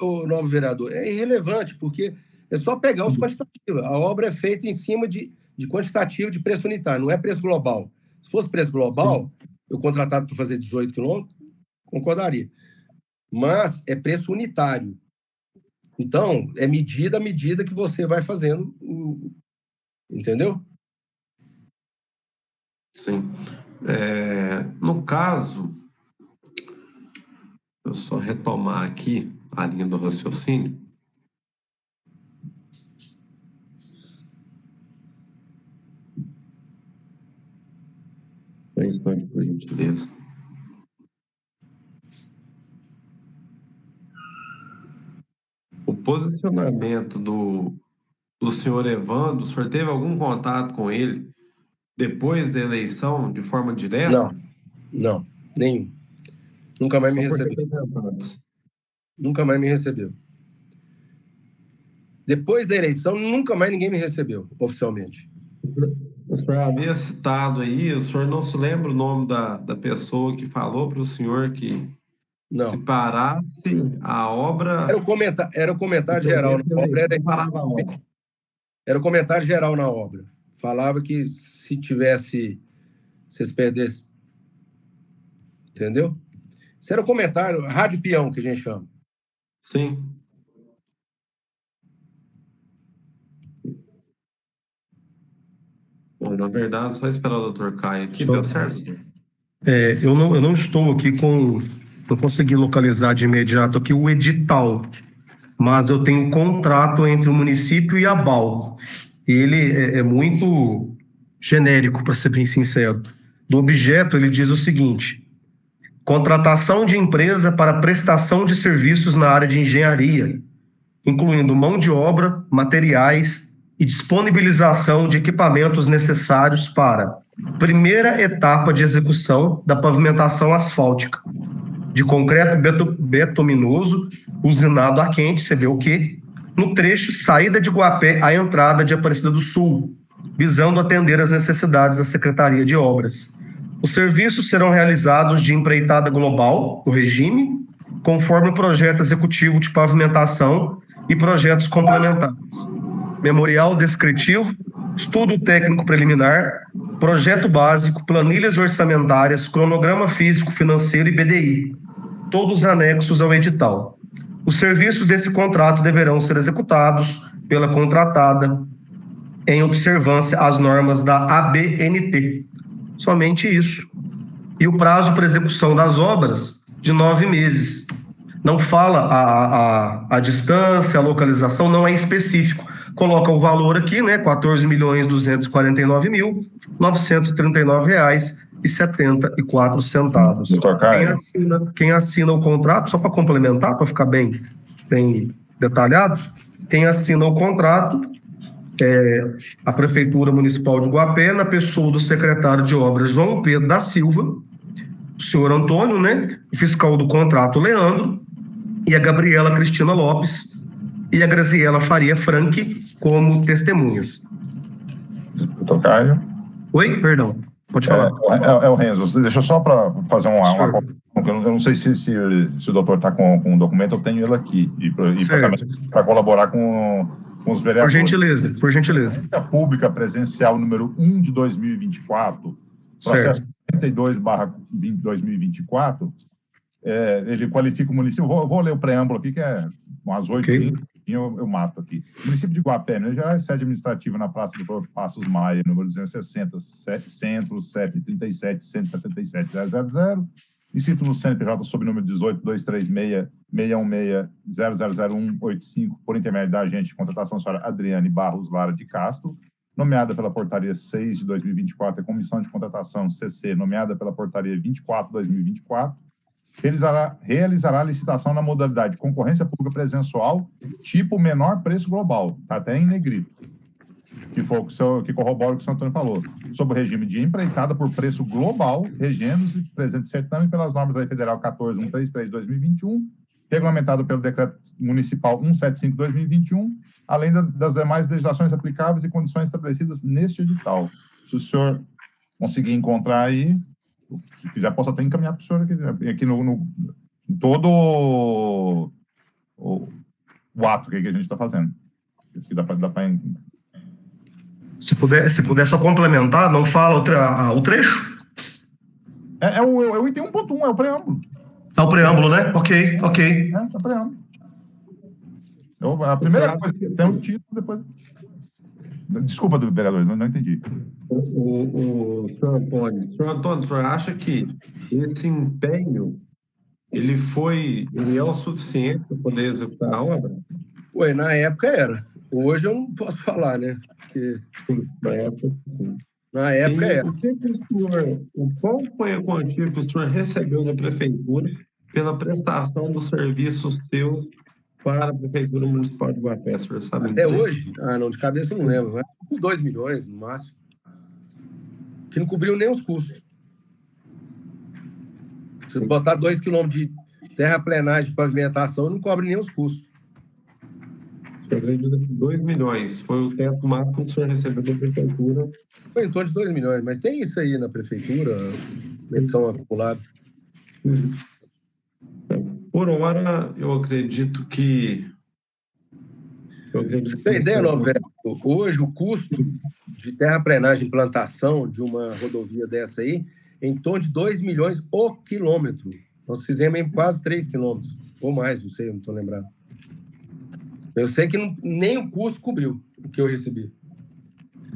o novo vereador, é irrelevante, porque é só pegar os quantitativos. A obra é feita em cima de quantitativo de preço unitário, não é preço global. Se fosse preço global, eu contratado para fazer 18 quilômetros, concordaria. Mas é preço unitário. Então, é medida a medida que você vai fazendo, entendeu? Sim. No caso, eu só retomar aqui a linha do raciocínio. Um instante, por gentileza. O posicionamento do senhor Evandro, o senhor teve algum contato com ele depois da eleição, de forma direta? Não, nenhum. Nunca mais me recebeu. Nunca mais me recebeu. Depois da eleição, nunca mais ninguém me recebeu, oficialmente. O senhor havia citado aí, o senhor não se lembra o nome da pessoa que falou para o senhor que se parasse a obra... Era o comentário geral na obra. Era o comentário geral na obra. Falava que se vocês perdessem... Entendeu? Isso era o comentário, rádio peão, que a gente chama. Sim. Bom, na verdade, só esperar o doutor Caio aqui, deu certo? Eu não estou aqui não consegui localizar de imediato aqui o edital, mas eu tenho um contrato entre o município e a BAL. Ele é muito genérico, para ser bem sincero. Do objeto, ele diz o seguinte: contratação de empresa para prestação de serviços na área de engenharia, incluindo mão de obra, materiais e disponibilização de equipamentos necessários para primeira etapa de execução da pavimentação asfáltica, de concreto betuminoso, usinado a quente, CBUQ, no trecho saída de Guapé à entrada de Aparecida do Sul, visando atender às necessidades da Secretaria de Obras. Os serviços serão realizados de empreitada global, o regime, conforme o projeto executivo de pavimentação e projetos complementares. Memorial descritivo, estudo técnico preliminar, projeto básico, planilhas orçamentárias, cronograma físico, financeiro e BDI, todos anexos ao edital. Os serviços desse contrato deverão ser executados pela contratada em observância às normas da ABNT. Somente isso. E o prazo para execução das obras, de 9 meses. Não fala a distância, a localização, não é específico. Coloca o valor aqui, né? R$ 14.249.979,74. Doutor Caio. Quem assina o contrato, só para complementar, para ficar bem detalhado, quem assina o contrato é a Prefeitura Municipal de Guapé, na pessoa do secretário de Obras João Pedro da Silva, o senhor Antônio, né? O fiscal do contrato, Leandro, e a Gabriela Cristina Lopes e a Graziela Faria Franque como testemunhas. Doutor Caio. Oi, perdão. Pode falar. É o Renzo. Deixa eu só para fazer uma eu não sei se o doutor está com o documento, eu tenho ele aqui. Para colaborar com os vereadores. Por gentileza. A pública presencial número 1 de 2024, processo 32/2024, ele qualifica o município. Eu vou ler o preâmbulo aqui, que é umas 8h20, eu mato aqui. O município de Guapé, Minas Gerais, sede administrativa na Praça do Passos Maia, número 260, Centro, CEP 37.177.000, e título CNPJ sob número 18.236.616.000185, por intermédio da agente de contratação, senhora Adriane Barros Lara de Castro, nomeada pela Portaria 6 de 2024, e a Comissão de Contratação, CC, nomeada pela Portaria 24 de 2024, realizará a licitação na modalidade concorrência pública presencial, tipo menor preço global, tá até em negrito, que corrobora o que o senhor Antônio falou, sob o regime de empreitada por preço global, regendo-se presente certame pelas normas da Lei Federal 14.133 de 2021, regulamentado pelo Decreto Municipal 175 de 2021, além das demais legislações aplicáveis e condições estabelecidas neste edital. Se o senhor conseguir encontrar aí, se quiser, posso até encaminhar para o senhor aqui no todo o ato que a gente está fazendo. Que dá para Se puder só complementar, não fala o trecho? É o item 1.1, é o preâmbulo. É o preâmbulo, né? Ok. É o preâmbulo. A primeira coisa que tem o título, depois... Desculpa, vereador, não entendi. O senhor Antônio, o senhor acha que esse empenho ele é o suficiente para poder executar a obra? Ué, na época era. Hoje eu não posso falar, né? Porque... Na época era. Qual foi a quantia que o senhor recebeu da prefeitura pela prestação dos serviços seus para a Prefeitura Municipal de Guapé, o senhor sabe? Até hoje? Não, de cabeça eu não lembro. Mas uns 2 milhões, no máximo. Que não cobriu nem os custos. Se botar 2 quilômetros de terraplenagem de pavimentação, não cobre nem os custos. O senhor acredita que 2 milhões foi o teto máximo que o senhor recebeu da Prefeitura? Foi em torno de 2 milhões, mas tem isso aí na Prefeitura, medição acumulada. Por hora, eu acredito que... Você tem ideia, Norberto? Hoje, o custo de terraplenagem e implantação de uma rodovia dessa aí é em torno de 2 milhões o quilômetro. Nós fizemos em quase 3 quilômetros, ou mais, não sei, eu não estou lembrado. Eu sei que nem o custo cobriu o que eu recebi.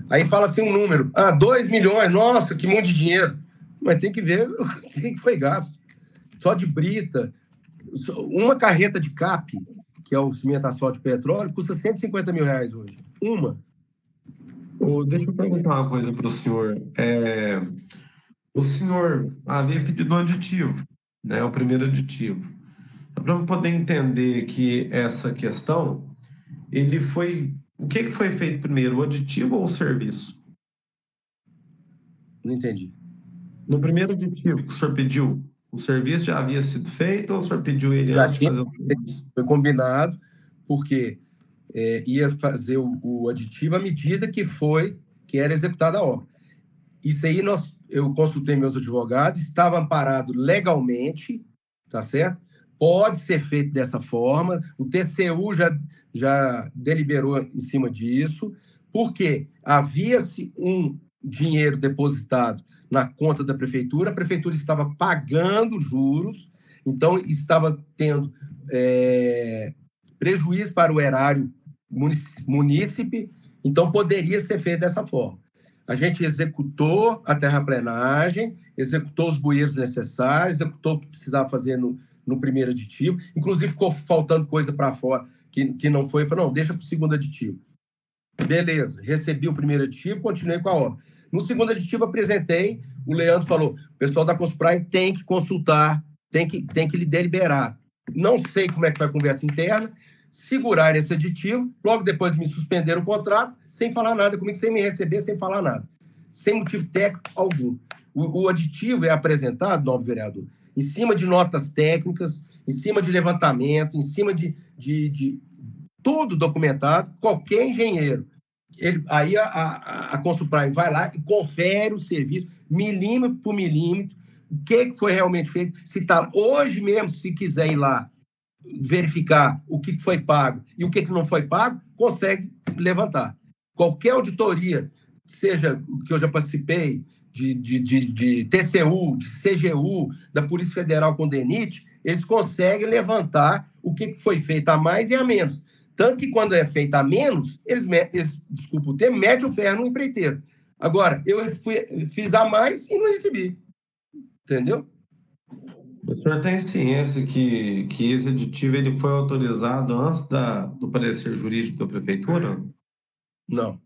Aí fala assim um número, 2 milhões, nossa, que monte de dinheiro. Mas tem que ver o que foi gasto. Só de brita, uma carreta de CAP, que é o cimento asfalto de petróleo, custa R$150 mil hoje. Uma. Deixa eu perguntar uma coisa para o senhor. O senhor havia pedido um aditivo, né? O primeiro aditivo. Para poder entender que essa questão, o que foi feito primeiro, o aditivo ou o serviço? Não entendi. No primeiro aditivo que o senhor pediu, o serviço já havia sido feito ou o senhor pediu ele antes de fazer o serviço? Foi combinado, porque ia fazer o aditivo à medida que era executada a obra. Isso aí eu consultei meus advogados, estava amparado legalmente, tá certo? Pode ser feito dessa forma, o TCU já deliberou em cima disso, porque havia-se um dinheiro depositado na conta da prefeitura, a prefeitura estava pagando juros, então estava tendo prejuízo para o erário munícipe, então poderia ser feito dessa forma. A gente executou a terraplenagem, executou os bueiros necessários, executou o que precisava fazer no primeiro aditivo, inclusive ficou faltando coisa para fora que não foi, eu falei, não, deixa para o segundo aditivo. Beleza, recebi o primeiro aditivo, continuei com a obra. No segundo aditivo, apresentei, o Leandro falou, o pessoal da Construprime tem que consultar, tem que lhe deliberar. Não sei como é que foi a conversa interna, segurar esse aditivo, logo depois me suspenderam o contrato, sem falar nada comigo, sem me receber, sem falar nada. Sem motivo técnico algum. O aditivo é apresentado, nobre vereador, em cima de notas técnicas, em cima de levantamento, em cima de tudo documentado, qualquer engenheiro. Aí a Construprime vai lá e confere o serviço, milímetro por milímetro, o que foi realmente feito. Se está hoje mesmo, se quiser ir lá verificar o que foi pago e o que não foi pago, consegue levantar. Qualquer auditoria, seja que eu já participei, de TCU, de CGU, da Polícia Federal com DENIT, eles conseguem levantar o que foi feito a mais e a menos. Tanto que quando é feito a menos, eles desculpa o termo, mete o ferro no empreiteiro. Agora, eu fiz a mais e não recebi. Entendeu? O senhor tem ciência que esse aditivo ele foi autorizado antes do parecer jurídico da prefeitura? Não.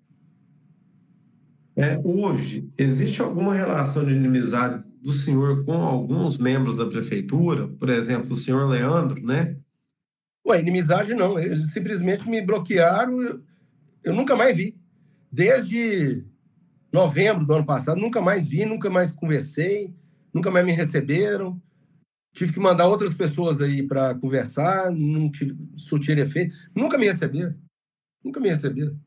Hoje, existe alguma relação de inimizade do senhor com alguns membros da prefeitura? Por exemplo, o senhor Leandro, né? Ué, inimizade não. Eles simplesmente me bloquearam. Eu nunca mais vi. Desde novembro do ano passado, nunca mais vi, nunca mais conversei, nunca mais me receberam. Tive que mandar outras pessoas aí para conversar, não surtir efeito. Nunca me receberam. Nunca me receberam.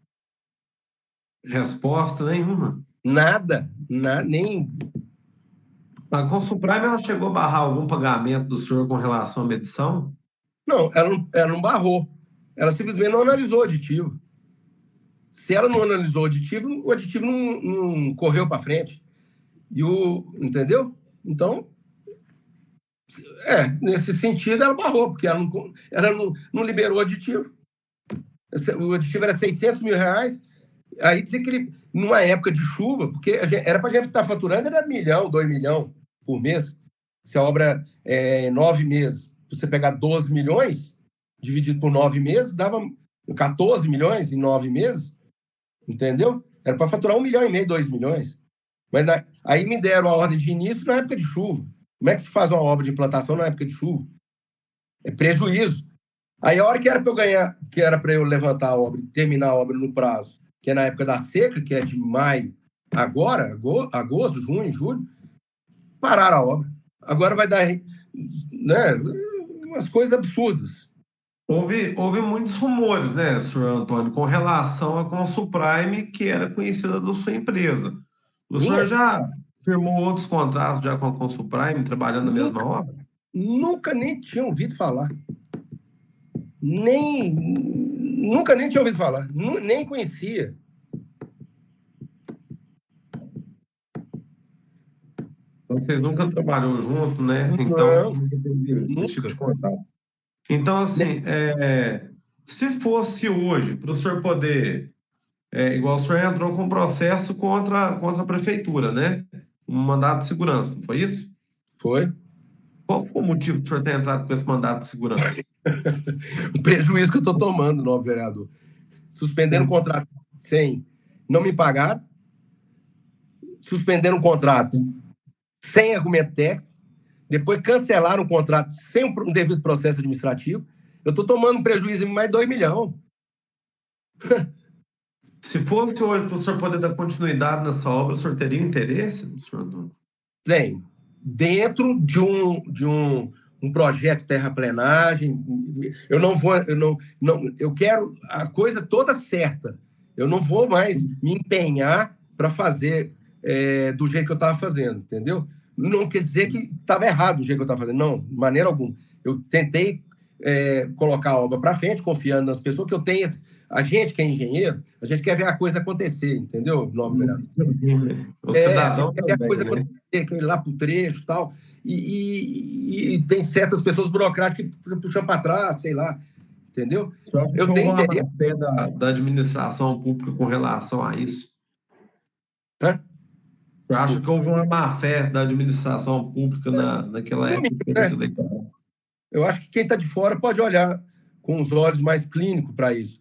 Resposta nenhuma? Nada, nem... A Construprime, ela chegou a barrar algum pagamento do senhor com relação à medição? Não, ela não barrou. Ela simplesmente não analisou o aditivo. Se ela não analisou o aditivo não correu para frente. Entendeu? Então, nesse sentido, ela barrou, porque ela não liberou o aditivo. O aditivo era R$600 mil. Aí dizer que ele, numa época de chuva, porque era para a gente estar faturando, era 1 milhão, 2 milhões por mês. Se a obra é 9 meses, você pegar 12 milhões, dividido por 9 meses, dava 14 milhões em 9 meses, entendeu? Era para faturar 1,5 milhão, 2 milhões. Mas aí me deram a ordem de início na época de chuva. Como é que se faz uma obra de implantação na época de chuva? É prejuízo. Aí a hora que era para eu ganhar, que era para eu levantar a obra e terminar a obra no prazo, que é na época da seca, que é de maio, agora, agosto, junho, julho, pararam a obra. Agora vai dar, né, umas coisas absurdas. Houve muitos rumores, né, senhor Antônio, com relação à Construprime, que era conhecida da sua empresa. O senhor já firmou outros contratos já com a Construprime, trabalhando na mesma obra? Nunca nem tinha ouvido falar. Nunca nem tinha ouvido falar. Nem conhecia. Vocês nunca trabalhou junto, né? Então, nunca teve esse tipo de contato. Então, assim, se fosse hoje, para o senhor poder... igual o senhor entrou com um processo contra a prefeitura, né? Um mandado de segurança, não foi isso? Foi. Qual foi o motivo do senhor ter entrado com esse mandado de segurança? O prejuízo que eu estou tomando, nobre vereador. Suspenderam o contrato sem não me pagar, suspenderam o contrato sem argumento técnico, depois cancelaram o contrato sem um devido processo administrativo. Eu estou tomando um prejuízo de mais 2 milhões. Se fosse hoje para o senhor poder dar continuidade nessa obra, o senhor teria interesse, senhor? Tem. Dentro de um projeto de terraplenagem, eu quero a coisa toda certa. Eu não vou mais me empenhar para fazer do jeito que eu estava fazendo, entendeu? Não quer dizer que estava errado o jeito que eu estava fazendo, não, de maneira alguma. Eu tentei colocar a obra para frente, confiando nas pessoas, que eu tenho a gente que é engenheiro, a gente quer ver a coisa acontecer, entendeu, nobre vereador? O cidadão quer ver a coisa também, acontecer, quer ir lá para o trecho e tal, e tem certas pessoas burocráticas que puxam para trás, sei lá, entendeu? Eu tenho interesse da administração pública com relação a isso. Hã? Eu acho que houve uma má-fé da administração pública naquela época. Eu acho que quem está de fora pode olhar com os olhos mais clínicos para isso.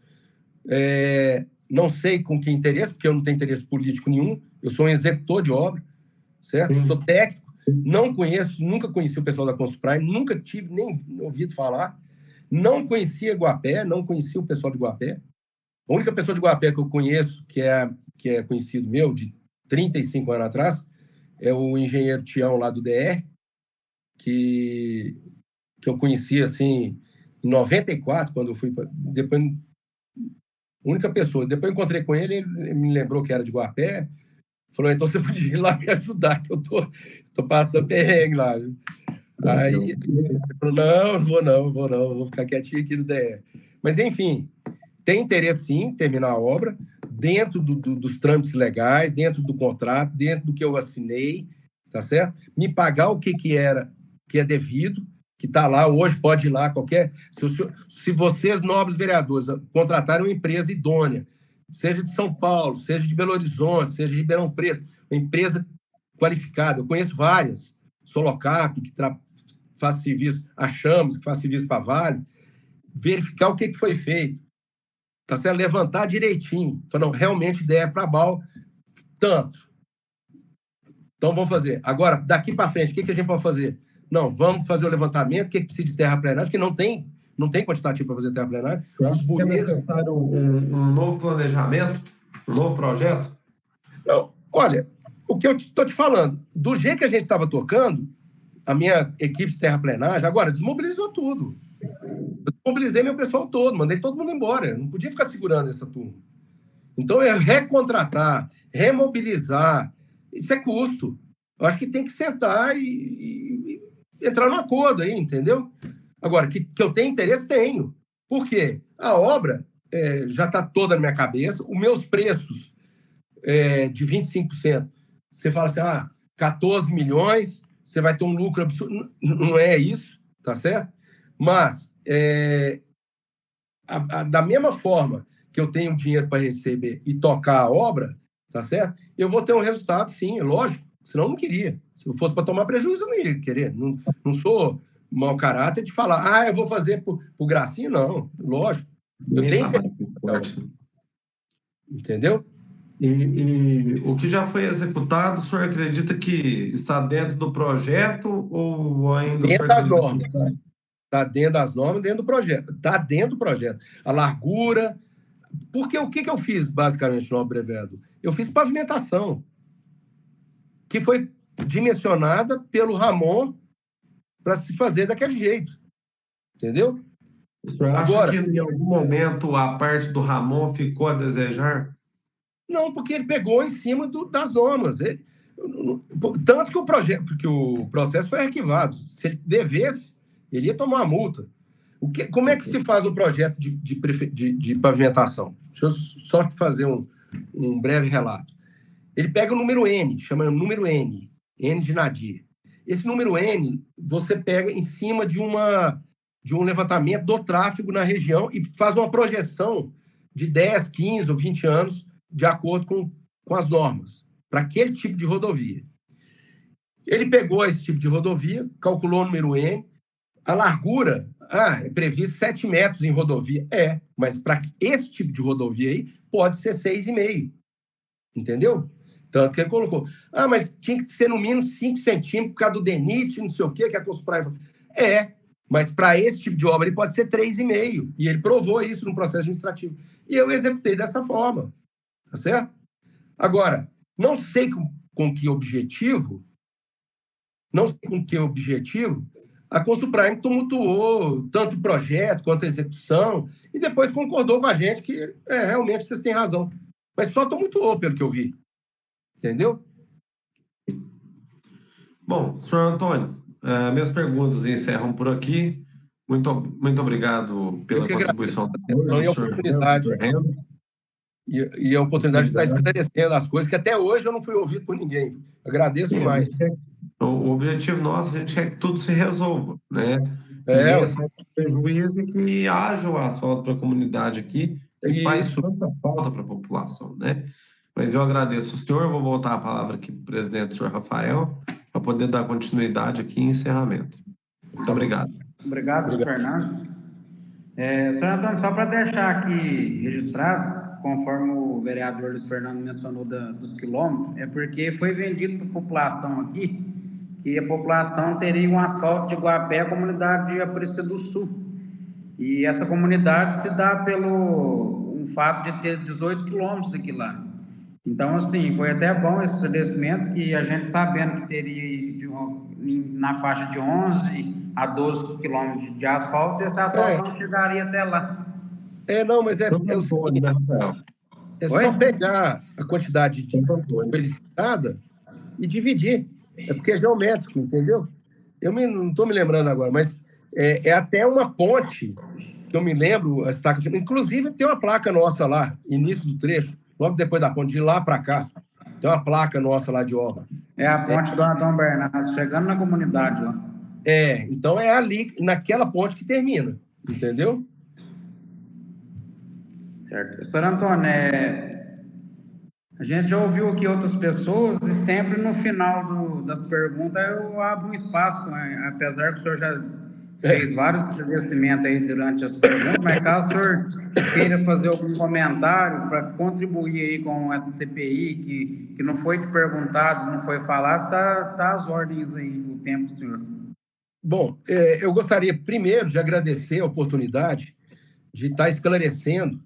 Não sei com que interesse, porque eu não tenho interesse político nenhum. Eu sou um executor de obra, certo? Sim. Sou técnico, não conheço, nunca conheci o pessoal da Construprime, nunca tive nem ouvido falar. Não conhecia Guapé, não conhecia o pessoal de Guapé. A única pessoa de Guapé que eu conheço, que é conhecido meu, de 35 anos atrás, é o engenheiro Tião, lá do DR, que eu conheci, assim, em 94, quando eu fui... Depois, a única pessoa... Depois eu encontrei com ele, ele me lembrou que era de Guapé, falou, então você podia ir lá me ajudar, que eu tô passando perrengue lá. Aí ele falou, não vou ficar quietinho aqui no DR. Mas, enfim, tem interesse, sim, terminar a obra, dentro dos trâmites legais, dentro do contrato, dentro do que eu assinei, tá certo? Me pagar o que é devido, que está lá, hoje pode ir lá, qualquer... Se vocês, nobres vereadores, contratarem uma empresa idônea, seja de São Paulo, seja de Belo Horizonte, seja de Ribeirão Preto, uma empresa qualificada, eu conheço várias, Solocap, que faz serviço, a Chamas, que faz serviço para Vale, verificar o que foi feito, tá certo? Levantar direitinho, falando, realmente deve para BAL tanto. Então, vamos fazer. Agora, daqui para frente, o que a gente pode fazer? Não, vamos fazer o levantamento, o que precisa de terraplenagem, porque não tem quantitativo para fazer terraplenagem. Os bueiros... um novo planejamento, um novo projeto? Não, olha, o que eu estou te falando, do jeito que a gente estava tocando, a minha equipe de terraplenagem, agora, desmobilizou tudo. Eu desmobilizei meu pessoal todo, mandei todo mundo embora. Eu não podia ficar segurando essa turma. Então, recontratar, remobilizar, isso é custo. Eu acho que tem que sentar e entrar num acordo aí, entendeu? Agora, que eu tenho interesse, tenho. Por quê? A obra já está toda na minha cabeça, os meus preços de 25%, você fala assim, 14 milhões, você vai ter um lucro absurdo. Não é isso, tá certo? Mas, da mesma forma que eu tenho dinheiro para receber e tocar a obra, tá certo? Eu vou ter um resultado, sim, é lógico. Senão eu não queria. Se eu fosse para tomar prejuízo, eu não ia querer. Não sou mau caráter de falar, eu vou fazer por gracinha. Não, lógico. Eu tenho interesse. Entendeu? E o que já foi executado, o senhor acredita que está dentro do projeto ou ainda... Dentro das normas. Está dentro das normas, dentro do projeto. Está dentro do projeto. A largura... Porque o que eu fiz, basicamente, no Brevedo? Eu fiz pavimentação, que foi dimensionada pelo Ramon para se fazer daquele jeito. Entendeu? Você acha que em algum momento a parte do Ramon ficou a desejar? Não, porque ele pegou em cima das normas. Tanto que o processo foi arquivado. Se ele devesse, ele ia tomar uma multa. Como é que se faz um projeto de pavimentação? Deixa eu só fazer um breve relato. Ele pega o número N, chama número N de Nadir. Esse número N, você pega em cima de um levantamento do tráfego na região e faz uma projeção de 10, 15 ou 20 anos de acordo com as normas, para aquele tipo de rodovia. Ele pegou esse tipo de rodovia, calculou o número N, a largura, é previsto 7 metros em rodovia. Mas para esse tipo de rodovia aí, pode ser 6,5. Entendeu? Tanto que ele colocou. Mas tinha que ser no mínimo 5 centímetros por causa do DENIT, não sei o quê, que a Construprime... Mas para esse tipo de obra ele pode ser 3,5. E ele provou isso no processo administrativo. E eu executei dessa forma. Tá certo? Agora, não sei com que objetivo, a Construprime tumultuou tanto o projeto quanto a execução e depois concordou com a gente que realmente vocês têm razão. Mas só tumultuou, pelo que eu vi. Entendeu? Bom, senhor Antônio, minhas perguntas encerram por aqui. Muito obrigado pela contribuição do senhor. E a oportunidade de estar esclarecendo as coisas, que até hoje eu não fui ouvido por ninguém. Agradeço demais. O objetivo nosso, a gente quer que tudo se resolva, né? Ninguém sai do prejuízo e que haja o asfalto para a comunidade aqui, que faz tanta falta para a população, né? Mas eu agradeço o senhor, vou voltar a palavra aqui para o presidente, o senhor Rafael, para poder dar continuidade aqui em encerramento. Muito obrigado. Obrigado, Fernando. Senhor Antônio, só para deixar aqui registrado, conforme o vereador Luiz Fernando mencionou dos quilômetros, é porque foi vendido para a população aqui que a população teria um asfalto de Guapé, a comunidade de Aparecida do Sul. E essa comunidade se dá pelo um fato de ter 18 quilômetros daqui lá. Então, assim, foi até bom esse esclarecimento, que a gente sabendo que teria na faixa de 11 a 12 quilômetros de asfalto, esse asfalto não chegaria até lá. Não, mas é só pegar a quantidade de felicitada e dividir. É porque é geométrico, entendeu? Eu não estou me lembrando agora, mas é até uma ponte que eu me lembro, a estaca, inclusive tem uma placa nossa lá, início do trecho, logo depois da ponte, de lá para cá, tem uma placa nossa lá de obra. É a ponte do Antônio Bernardo, chegando na comunidade lá. Então é ali, naquela ponte que termina, entendeu? Certo. Senhor Antônio, a gente já ouviu aqui outras pessoas e sempre no final das perguntas eu abro um espaço, apesar que o senhor já fez vários esclarecimentos aí durante as perguntas, mas caso o senhor queira fazer algum comentário para contribuir aí com essa CPI, que não foi te perguntado, não foi falado, tá às ordens aí, o tempo, senhor. Bom, eu gostaria primeiro de agradecer a oportunidade de estar esclarecendo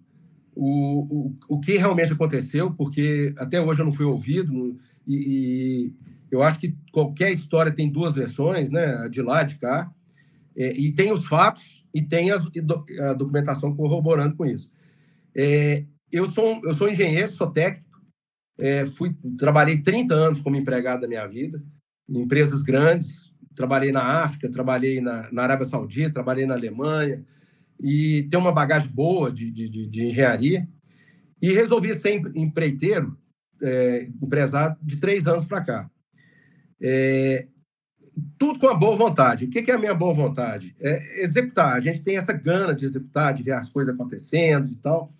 o que realmente aconteceu, porque até hoje eu não fui ouvido, e eu acho que qualquer história tem duas versões, né, de lá, de cá, e tem os fatos e tem a documentação corroborando com isso. Eu sou engenheiro, sou técnico, trabalhei 30 anos como empregado da minha vida, em empresas grandes, trabalhei na África, trabalhei na Arábia Saudita, trabalhei na Alemanha, e tenho uma bagagem boa de engenharia, e resolvi ser empreiteiro, empresário, de 3 anos para cá. Tudo com a boa vontade. O que é a minha boa vontade? É executar. A gente tem essa gana de executar, de ver as coisas acontecendo e tal,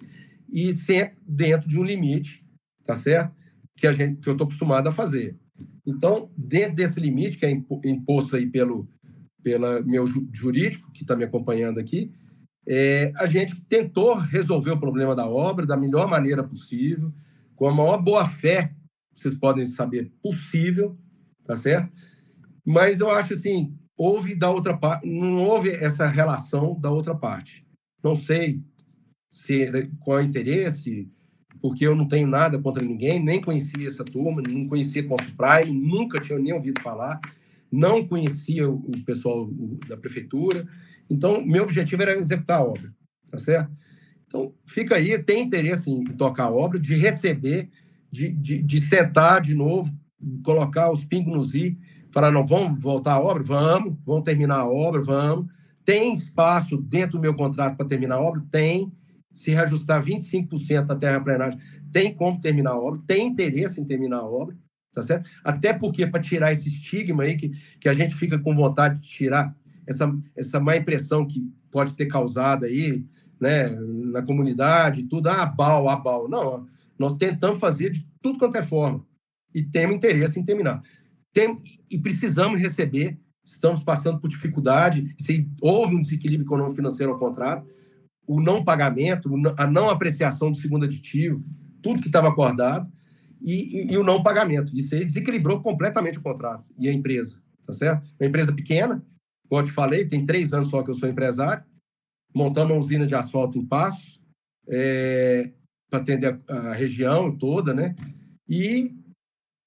e sempre dentro de um limite, tá certo? Que eu estou acostumado a fazer. Então, dentro desse limite, que é imposto aí pelo meu jurídico, que está me acompanhando aqui, a gente tentou resolver o problema da obra da melhor maneira possível, com a maior boa-fé, vocês podem saber, possível, tá certo? Mas eu acho assim, não houve essa relação da outra parte. Não sei qual é o interesse, porque eu não tenho nada contra ninguém, nem conhecia essa turma, não conhecia Consuprime, nunca tinha nem ouvido falar, não conhecia o pessoal da prefeitura. Então, meu objetivo era executar a obra, tá certo? Então, fica aí, tem interesse em tocar a obra, de receber, de sentar de novo, colocar os pingos nos i, falar, não, vamos voltar à obra? Vamos terminar a obra, vamos. Tem espaço dentro do meu contrato para terminar a obra? Tem. Se reajustar 25% da terraplenagem, tem como terminar a obra, tem interesse em terminar a obra, tá certo? Até porque, para tirar esse estigma aí, que a gente fica com vontade de tirar, essa má impressão que pode ter causado aí, né, na comunidade, tudo, abal. Não, nós tentamos fazer de tudo quanto é forma e temos interesse em terminar. E precisamos receber, estamos passando por dificuldade, se houve um desequilíbrio econômico-financeiro ao contrato, o não pagamento, a não apreciação do segundo aditivo, tudo que estava acordado, e o não pagamento. Isso aí desequilibrou completamente o contrato e a empresa, tá certo? É uma empresa pequena, como eu te falei, tem 3 anos só que eu sou empresário, montando uma usina de asfalto em Passos, para atender a região toda, né? E,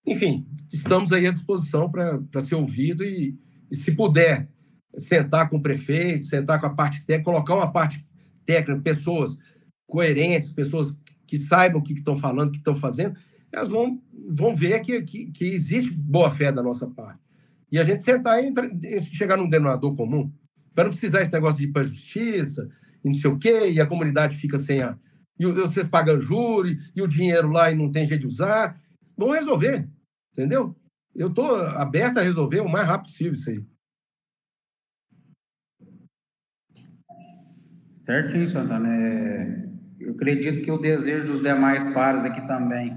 enfim, estamos aí à disposição para ser ouvido e, se puder, sentar com o prefeito, sentar com a parte técnica, colocar uma parte técnica, pessoas coerentes, pessoas que saibam o que estão falando, o que estão fazendo, elas vão ver que existe boa-fé da nossa parte. E a gente sentar e chegar num denominador comum. para não precisar esse negócio de ir para a justiça, e não sei o quê, e a comunidade fica sem a... E vocês pagam júri, e o dinheiro lá e não tem jeito de usar. Vamos resolver, entendeu? Eu estou aberto a resolver o mais rápido possível isso aí. Certinho, Santana. Eu acredito que o desejo dos demais pares aqui também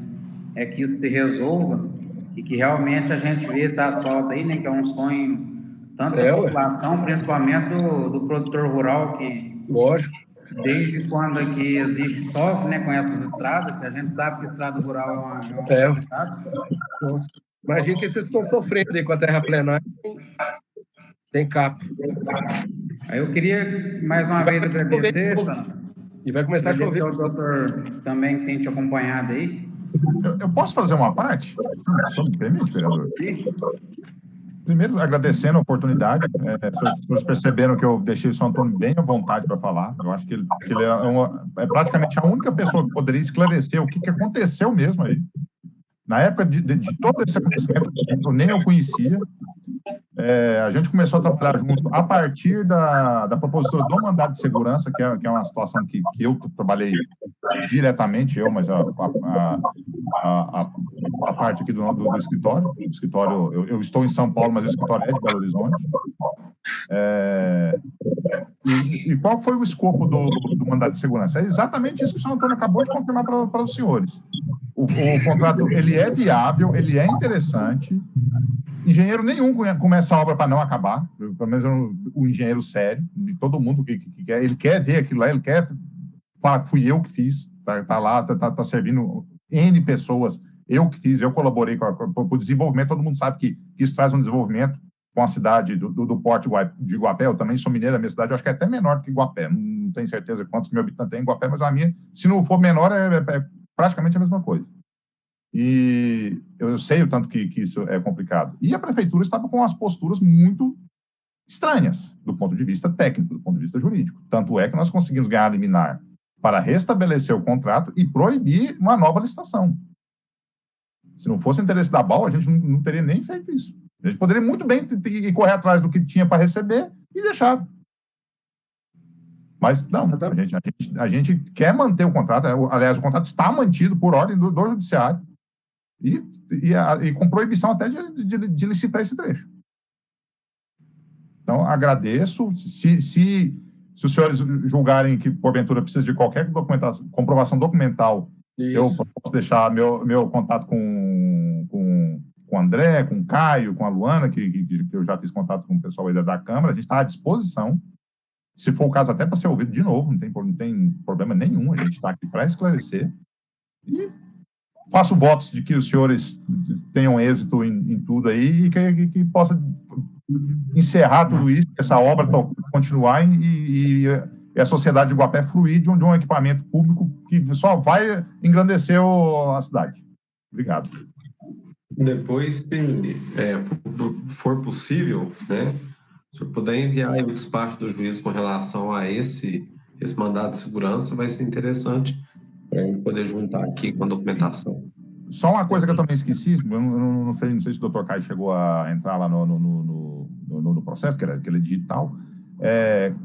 é que isso se resolva e que realmente a gente vê esse asfalto aí, né, que é um sonho tanto da população, principalmente do produtor rural, que, lógico, desde quando aqui existe, sofre, né, com essas estradas, que a gente sabe que estrada rural é uma complicado. Imagina que vocês estão sofrendo aí com a terraplenagem sem capa. Aí eu queria, mais uma vez, agradecer, Santana. E vai começar a chover. O doutor também que tem te acompanhado aí. Eu posso fazer uma parte? Só me permite, vereador? Sim. Primeiro, agradecendo a oportunidade. Vocês perceberam que eu deixei o São Antônio bem à vontade para falar. Eu acho que ele é praticamente a única pessoa que poderia esclarecer o que aconteceu mesmo aí. Na época de todo esse acontecimento, nem eu conhecia. A gente começou a trabalhar junto a partir da propositura do mandado de segurança, que é uma situação que eu trabalhei diretamente, mas a parte aqui do escritório. O escritório, eu estou em São Paulo, mas o escritório é de Belo Horizonte. E qual foi o escopo do mandado de segurança? É exatamente isso que o São Antônio acabou de confirmar para os senhores. O contrato, ele é viável, ele é interessante. Engenheiro nenhum começa a obra para não acabar, pelo menos o engenheiro sério, de todo mundo que quer, ele quer ver aquilo lá, ele quer falar, fui eu que fiz, tá lá, tá servindo N pessoas, eu que fiz, eu colaborei com o desenvolvimento, todo mundo sabe que isso traz um desenvolvimento com a cidade do porto de Iguapé. Eu também sou mineiro, a minha cidade eu acho que é até menor do que Iguapé, não tenho certeza quantos mil habitantes tem em Iguapé, mas a minha, se não for menor, é praticamente a mesma coisa. E eu sei o tanto que isso é complicado. E a prefeitura estava com as posturas muito estranhas, do ponto de vista técnico, do ponto de vista jurídico. Tanto é que nós conseguimos ganhar a liminar para restabelecer o contrato e proibir uma nova licitação. Se não fosse interesse da BAU, a gente não teria nem feito isso. A gente poderia muito bem ir correr atrás do que tinha para receber e deixar. Mas não, a gente quer manter o contrato. Aliás, o contrato está mantido por ordem do judiciário. E com proibição até de licitar esse trecho. Então, agradeço. Se os senhores julgarem que, porventura, precisa de qualquer comprovação documental, isso, eu posso deixar meu contato com o André, com o Caio, com a Luana, que eu já fiz contato com o pessoal aí da Câmara. A gente está à disposição. Se for o caso, até para ser ouvido de novo, não tem problema nenhum. A gente está aqui para esclarecer. E faço votos de que os senhores tenham êxito em tudo aí e que possa encerrar tudo isso, essa obra continuar e a sociedade de Iguapé fluir de um equipamento público que só vai engrandecer a cidade. Obrigado. Depois, se for possível, né, se eu puder enviar o despacho do juiz com relação a esse mandado de segurança, vai ser interessante poder juntar aqui com a documentação. Só uma coisa que eu também esqueci, eu não sei se o doutor Caio chegou a entrar lá no processo, que ele é digital.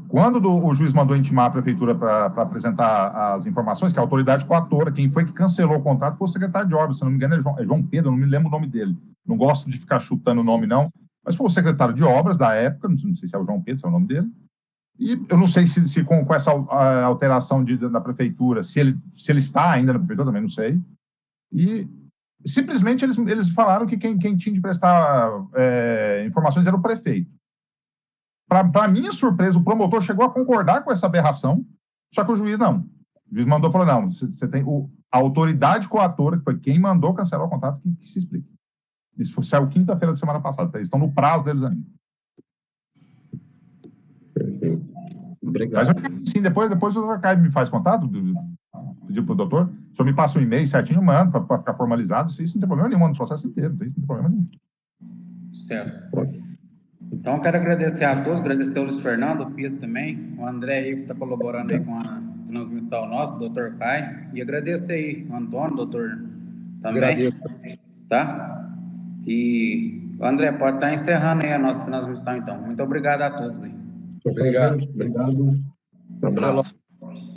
Quando o juiz mandou intimar a prefeitura para apresentar as informações, que a autoridade coatora, quem foi que cancelou o contrato foi o secretário de obras, se não me engano é João Pedro, não me lembro o nome dele. Não gosto de ficar chutando o nome, não, mas foi o secretário de obras da época, não sei se é o João Pedro, se é o nome dele. E eu não sei se com essa alteração da prefeitura, se ele está ainda na prefeitura, também não sei. E simplesmente eles falaram que quem tinha de prestar informações era o prefeito. Para minha surpresa, o promotor chegou a concordar com essa aberração, só que o juiz não. O juiz falou, não, você tem a autoridade coatora, que foi quem mandou cancelar o contrato, que se explique. Isso saiu quinta-feira da semana passada, eles estão no prazo deles ainda. Perfeito. Obrigado. Mas sim, depois o doutor Caio me faz contato, pedir para o doutor, o senhor me passa um e-mail certinho, mando, para ficar formalizado, isso não tem problema nenhum no processo inteiro, não tem problema nenhum. Certo. Então, eu quero agradecer a todos, agradecer ao Luiz Fernando, o Pedro também, o André aí que está colaborando aí com a transmissão nossa, o doutor Caio, e agradecer aí o Antônio, o doutor também, agradeço. Tá? E o André, pode estar encerrando aí a nossa transmissão, então. Muito obrigado a todos aí. Obrigado. Obrigado. Um abraço.